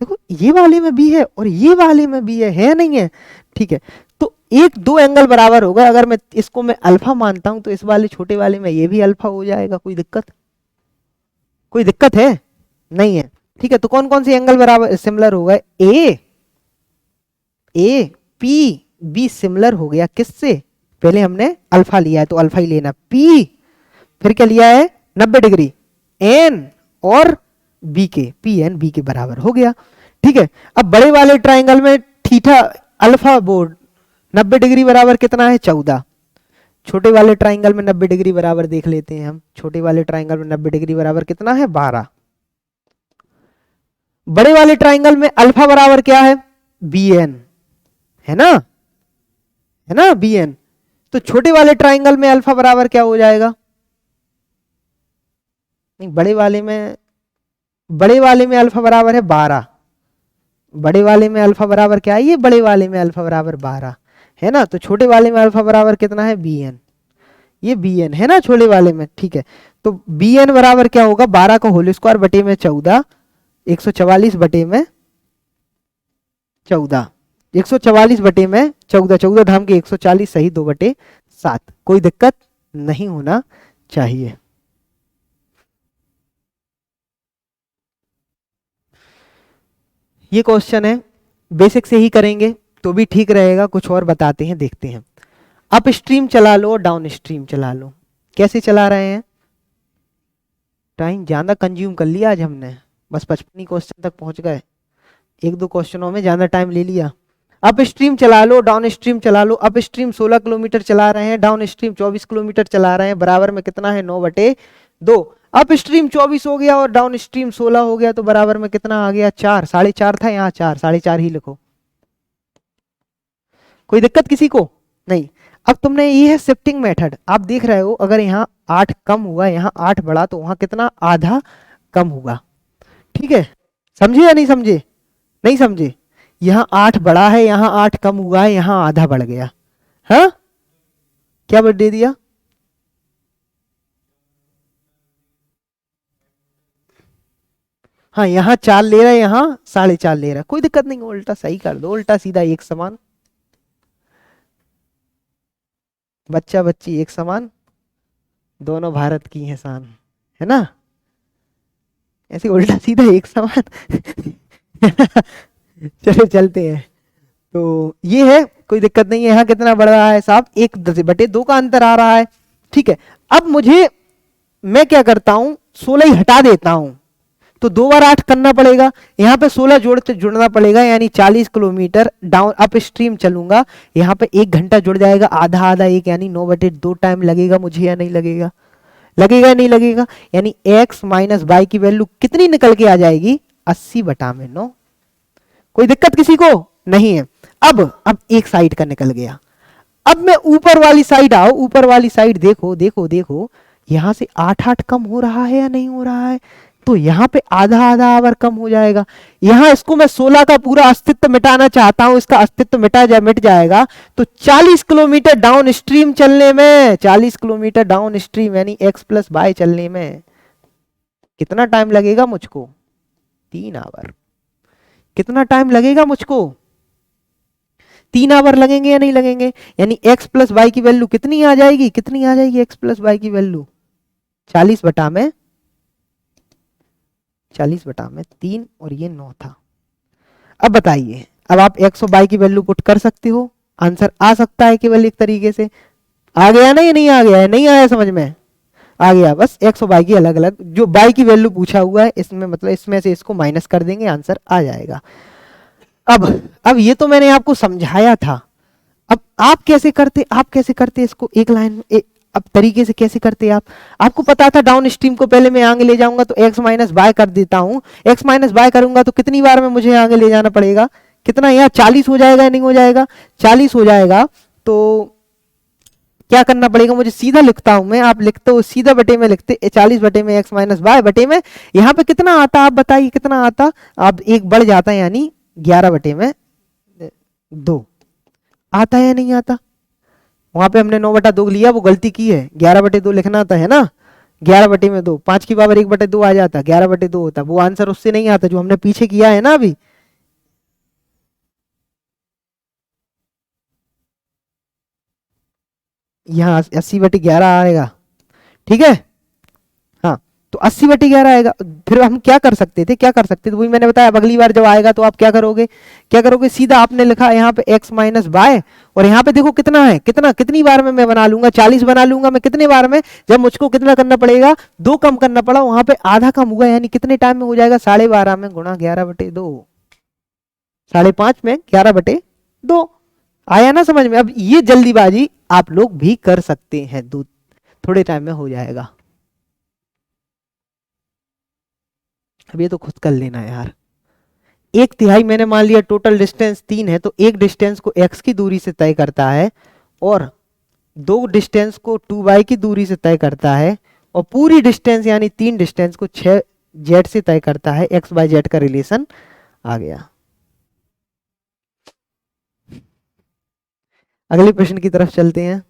देखो ये वाले में बी है और ये वाले में बी है या नहीं है, ठीक है। तो एक दो एंगल बराबर होगा, अगर मैं इसको मैं अल्फा मानता हूं तो इस वाले छोटे वाले में ये भी अल्फा हो जाएगा, कोई दिक्कत, कोई दिक्कत है नहीं है, ठीक है। तो कौन कौन सी एंगल बराबर सिमिलर होगा, ए पी बी सिमिलर हो गया किससे, पहले हमने अल्फा लिया है तो अल्फा ही लेना, पी फिर क्या लिया है 90 डिग्री, एन और बी के, पी एन बी के बराबर हो गया, ठीक है। अब बड़े वाले ट्राइंगल में थीटा अल्फा बोर्ड 90 डिग्री बराबर कितना है 14, छोटे वाले ट्राइंगल में 90 डिग्री बराबर देख लेते हैं हम, छोटे वाले ट्राइंगल में 90 डिग्री बराबर कितना है 12, बड़े वाले ट्राइंगल में अल्फा बराबर क्या है बी एन, है ना, है ना बी एन। तो छोटे वाले ट्राइंगल में अल्फा बराबर क्या हो जाएगा, नहीं बड़े वाले में अल्फा बराबर है 12, बड़े वाले में अल्फा बराबर क्या है, ये बड़े वाले में अल्फा बराबर 12 है ना, तो छोटे वाले में अल्फा बराबर कितना है बी एन, ये बी एन है ना छोटे वाले में, ठीक है। तो बी एन बराबर क्या होगा 12 का होल स्क्वायर बटे में 14, 144 बटे में 14, 144 बटे में 14, 14 धाम के 140 सही 2 बटे 7, कोई दिक्कत नहीं होना चाहिए। ये क्वेश्चन है, बेसिक से ही करेंगे तो भी ठीक रहेगा, कुछ और बताते हैं देखते हैं। अप स्ट्रीम चला लो और डाउन स्ट्रीम चला लो, कैसे चला रहे हैं, टाइम ज्यादा कंज्यूम कर लिया आज हमने, बस 55 क्वेश्चन तक पहुंच गए, एक दो क्वेश्चनों में ज्यादा टाइम ले लिया। अप स्ट्रीम चला लो डाउन स्ट्रीम चला लो, अप स्ट्रीम 16 किलोमीटर चला रहे हैं, डाउन स्ट्रीम 24 किलोमीटर चला रहे हैं, बराबर में कितना है 9/2, अप स्ट्रीम 24 हो गया और डाउन स्ट्रीम 16 हो गया, तो बराबर में कितना आ गया 4, 4.5 था यहाँ 4, 4.5 ही लिखो, कोई दिक्कत किसी को नहीं। अब तुमने ये है शिफ्टिंग मेथड, आप देख रहे हो अगर यहाँ 8 कम हुआ यहाँ 8 बढ़ा तो वहां कितना आधा कम होगा, ठीक है, समझे या नहीं समझे, नहीं समझे, यहाँ 8 बढ़ा है यहाँ 8 कम हुआ है यहाँ आधा बढ़ गया, हाँ क्या बढ़ दे दिया, हाँ यहाँ 4 ले रहा है यहाँ 4.5 ले रहा है, कोई दिक्कत नहीं, उल्टा सही कर दो, उल्टा सीधा एक समान, बच्चा बच्ची एक समान, दोनों भारत की हैं शान, है ना, ऐसे उल्टा सीधा एक समान चलो चलते हैं, तो ये है कोई दिक्कत नहीं है। यहाँ कितना बढ़ रहा है साहब 1/2 का अंतर आ रहा है, ठीक है। अब मुझे मैं क्या करता हूं 16 ही हटा देता हूं, तो 2 बार 8 करना पड़ेगा, यहाँ पे 16 जुड़ना पड़ेगा, यानी 40 किलोमीटर डाउन अप स्ट्रीम चलूंगा, यहाँ पे 1 घंटा जुड़ जाएगा, आधा आधा एक, यानी 9/2 टाइम लगेगा मुझे, या नहीं लगेगा? लगेगा नहीं लगेगा? यानी x माइनस वाई की वैल्यू कितनी निकल के आ जाएगी? 80/9। कोई दिक्कत किसी को नहीं है? अब एक साइड का निकल गया। अब मैं ऊपर वाली साइड आओ, ऊपर वाली साइड देखो देखो देखो, यहां से 8 कम हो रहा है या नहीं हो रहा है? तो यहाँ पे आधा आधा आवर कम हो जाएगा। यहां इसको मैं 16 का पूरा अस्तित्व मिटाना चाहता हूं, इसका अस्तित्व मिट जाएगा। तो 40 किलोमीटर डाउन स्ट्रीम चलने में, 40 किलोमीटर डाउन स्ट्रीम यानी x प्लस वाई चलने में कितना टाइम लगेगा मुझको? 3 आवर। कितना टाइम लगेगा मुझको? 3 आवर लगेंगे या नहीं लगेंगे? यानी x प्लस वाई की वैल्यू कितनी आ जाएगी? कितनी आ जाएगी x प्लस वाई की वैल्यू? 40/3 और ये 9 था। अब बताइए, अब आप x और y की वैल्यू पुट कर सकते हो, आंसर आ सकता है केवल एक तरीके से। आ गया ना? ये नहीं आ गया है? नहीं आया समझ में? आ गया। बस x और y की अलग अलग, जो y की वैल्यू पूछा हुआ है इसमें, मतलब इसमें से इसको माइनस कर देंगे, आंसर आ जाएगा। अब ये तो मैंने आपको समझाया था। अब आप कैसे करते इसको एक लाइन अब तरीके से कैसे करते आप? आपको पता था डाउन स्ट्रीम को पहले मैं आगे ले जाऊंगा तो x माइनस वाई कर देता हूं। x माइनस वाई करूंगा तो कितनी बार में मुझे आगे ले जाना पड़ेगा? कितना? यहाँ 40 हो जाएगा या नहीं हो जाएगा? 40 हो जाएगा। तो क्या करना पड़ेगा मुझे? सीधा लिखता हूं मैं, आप लिखते हो सीधा बटे में लिखते, 40/में x माइनस वाई बटे में, यहाँ पे कितना आता? आप बताइए कितना आता? अब एक बढ़ जाता है, यानी 11/2 आता है या नहीं आता? वहां पे हमने 9/2 लिया, वो गलती की है, 11/2 लिखना था, है ना? 11/2, 5 की पावर 1/2 आ जाता, 11/2 होता। वो आंसर उससे नहीं आता जो हमने पीछे किया है ना अभी। यहाँ 80/11 आएगा, ठीक है? हाँ, तो 80/11 आएगा। फिर हम क्या कर सकते थे? वही मैंने बताया, अब अगली बार जब आएगा तो आप क्या करोगे? सीधा आपने लिखा यहाँ पे x माइनस वाई, और यहाँ पे देखो कितना है, कितनी बार में मैं बना लूंगा? 40 बना लूंगा मैं कितने बार में? जब मुझको कितना करना पड़ेगा? 2 कम करना पड़ा, वहां पे आधा कम हुआ, यानी कितने टाइम में हो जाएगा? 12.5 में गुणा 11/2, 5.5 में 11/2। आया ना समझ में? अब ये जल्दीबाजी आप लोग भी कर सकते हैं, थोड़े टाइम में हो जाएगा। अब ये तो खुद कर लेना यार। 1/3 मैंने मान लिया, टोटल डिस्टेंस 3 है, तो एक डिस्टेंस को x की दूरी से तय करता है, और 2 डिस्टेंस को 2y की दूरी से तय करता है, और पूरी डिस्टेंस यानी 3 डिस्टेंस को 6z से तय करता है। x y z का रिलेशन आ गया। अगले प्रश्न की तरफ चलते हैं।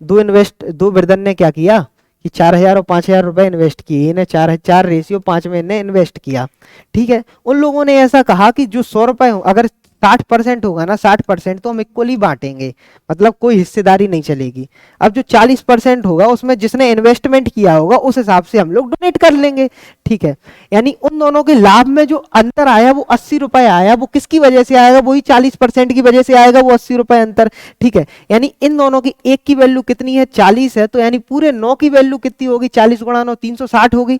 दो बिरदन ने क्या किया कि 4,000 और 5,000 रुपए इन्वेस्ट किए। इन्हें 4:5 में इन्हें इन्वेस्ट किया, ठीक है? उन लोगों ने ऐसा कहा कि जो 100 रुपए हो, अगर 60% होगा ना, 60% तो हम इक्वली बांटेंगे, मतलब कोई हिस्सेदारी नहीं चलेगी। अब जो 40% होगा उसमें जिसने इन्वेस्टमेंट किया होगा उस हिसाब से हम लोग डोनेट कर लेंगे, ठीक है? यानी उन दोनों के लाभ में जो अंतर आया वो 80 रुपए आया, वो किसकी वजह से आएगा? वही 40% की वजह से आएगा, वो 80 रुपए अंतर, ठीक है? यानी इन दोनों की एक की वैल्यू कितनी है? 40 है, तो यानी पूरे 9 की वैल्यू कितनी होगी? 40 गुणा 9, 360 होगी।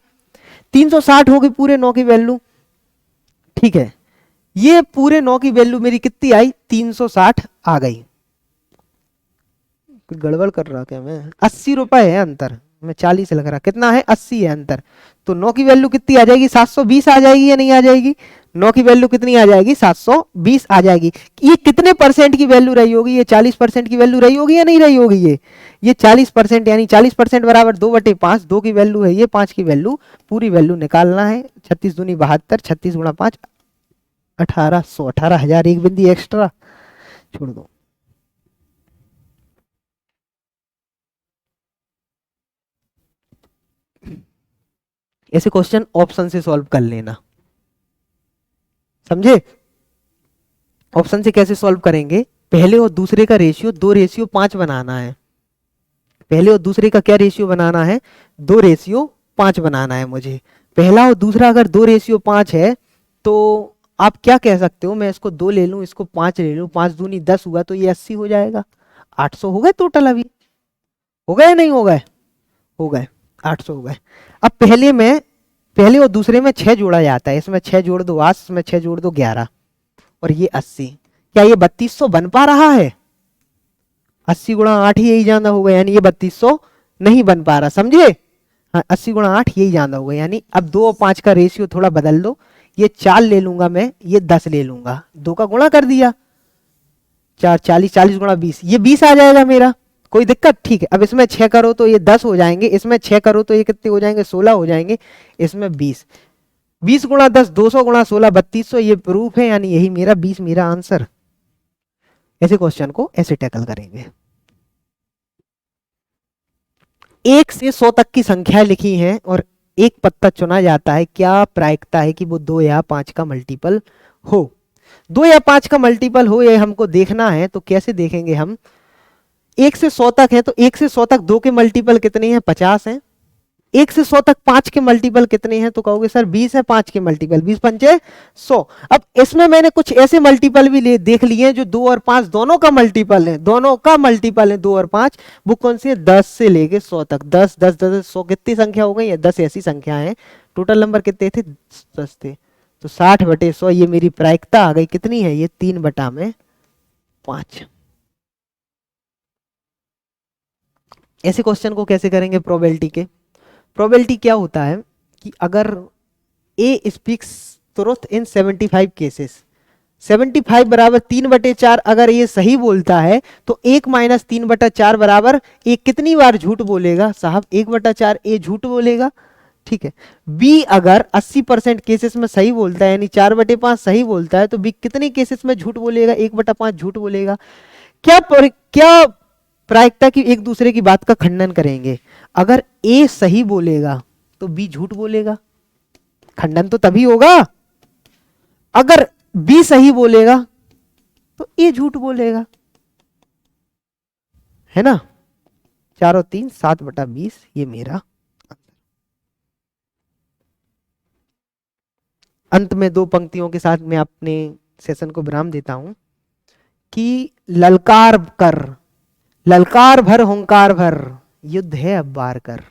360 होगी पूरे 9 की वैल्यू, ठीक है? ये पूरे 9 की वैल्यू मेरी कितनी आई? 360 आ गई। गड़बड़ कर रहा क्या मैं? 80 रुपए है अंतर, मैं 40 लग रहा, कितना है? 80 है अंतर। तो 9 की वैल्यू कितनी आ जाएगी? 720 आ जाएगी या नहीं आ जाएगी? 9 की वैल्यू कितनी आ जाएगी? 720 आ जाएगी। ये कितने परसेंट की वैल्यू रही होगी? ये 40% की वैल्यू रही होगी या नहीं रही होगी? ये 40%, यानी 40% बराबर 2/5, 2 की वैल्यू है ये, 5 की वैल्यू, पूरी वैल्यू निकालना है। 36 दूनी 72, 36 गुणा 5 1800, 18,000, एक बिंदी एक्स्ट्रा छोड़ दो। ऐसे क्वेश्चन ऑप्शन से सॉल्व कर लेना, समझे? ऑप्शन से कैसे सॉल्व करेंगे? पहले और दूसरे का रेशियो 2:5 बनाना है। पहले और दूसरे का क्या रेशियो बनाना है? 2:5 बनाना है मुझे। पहला और दूसरा अगर 2:5 है तो आप क्या कह सकते हो? मैं इसको 2 ले लूं, इसको 5 ले लूं, 5 दूनी 10 हुआ तो ये 80 हो जाएगा। 800 हो गए टोटल, अभी हो गए नहीं हो गए? हो गए, 800 हो गए। अब पहले में पहले और दूसरे में 6 जोड़ा जाता है, इसमें 6 जोड़ दो 8, इसमें 6 जोड़ दो 11 और ये 80। क्या ये 3200 बन पा रहा है? 80 गुणा 8 ही यही ज्यादा होगा, यानी ये 3200 नहीं बन पा रहा, समझे? हाँ 80 गुणा 8 यही ज्यादा होगा, यानी अब 2 और 5 का रेशियो थोड़ा बदल दो, ये 4 ले लूंगा मैं, ये 10 ले लूंगा, 2 का गुणा कर दिया, 4 40, 40 गुणा 20, ये 20 आ जाएगा मेरा, कोई दिक्कत? ठीक है। अब इसमें 6 करो तो ये 10 हो जाएंगे, इसमें 6 करो तो ये कितने हो जाएंगे? 16 हो जाएंगे, इसमें 20, 20 गुणा 10 200 गुणा 16 3200, ये प्रूफ है, यानी यही मेरा 20 मेरा आंसर। ऐसे क्वेश्चन को ऐसे टैकल करेंगे। 1 से 100 तक की संख्या लिखी है और एक पत्ता चुना जाता है, क्या प्रायिकता है कि वो 2 या 5 का मल्टीपल हो? 2 या 5 का मल्टीपल हो ये हमको देखना है, तो कैसे देखेंगे हम? 1 से 100 तक है तो 1 से 100 तक 2 के मल्टीपल कितने हैं? 50 हैं। 1 से 100 तक 5 के मल्टीपल कितने हैं? तो कहोगे सर 20 है 5 के मल्टीपल, 20 पंचे 100। अब इसमें मैंने कुछ ऐसे मल्टीपल भी देख लिए हैं जो 2 और 5 दोनों का मल्टीपल है, दोनों का मल्टीपल है 2 और 5। वो कौन सी है? 10 से लेके 100 तक, 10 10 10 100, कितनी संख्या हो गई है? 10 ऐसी संख्या है। टोटल नंबर कितने थे? 10 थे, तो 60/100 ये मेरी प्रायिकता आ गई। कितनी है ये? 3/5। ऐसे क्वेश्चन को कैसे करेंगे प्रोबेबिलिटी के? प्रोबेबिलिटी क्या होता है कि अगर ए स्पीक्स ट्रुथ इन 75 केसेस, 75 बराबर 3/4, अगर ये सही बोलता है तो 1 माइनस 3/4 बराबर ए कितनी बार झूठ बोलेगा? साहब 1/4 ए झूठ बोलेगा, ठीक है। बी अगर 80% केसेस में सही बोलता है, यानी 4/5 सही बोलता है, तो बी कितने केसेस में झूठ बोलेगा? 1/5 झूठ बोलेगा। क्या प्रायिकता की एक दूसरे की बात का खंडन करेंगे? अगर ए सही बोलेगा तो बी झूठ बोलेगा, खंडन तो तभी होगा। अगर बी सही बोलेगा तो ए झूठ बोलेगा, है ना? 4 और 3 7/20 ये मेरा। अंत में 2 पंक्तियों के साथ मैं अपने सेशन को विराम देता हूं कि ललकार भर हुंकार भर, युद्ध है अब बार कर।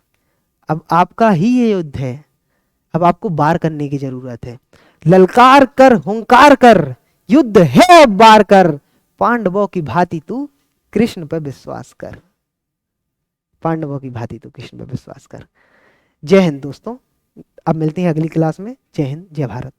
अब आपका ही ये युद्ध है, अब आपको बार करने की जरूरत है। ललकार कर हुंकार कर, युद्ध है अब बार कर, पांडवों की भांति तू कृष्ण पर विश्वास कर। पांडवों की भांति तू कृष्ण पर विश्वास कर। जय हिंद दोस्तों, अब मिलते हैं अगली क्लास में। जय हिंद, जय भारत।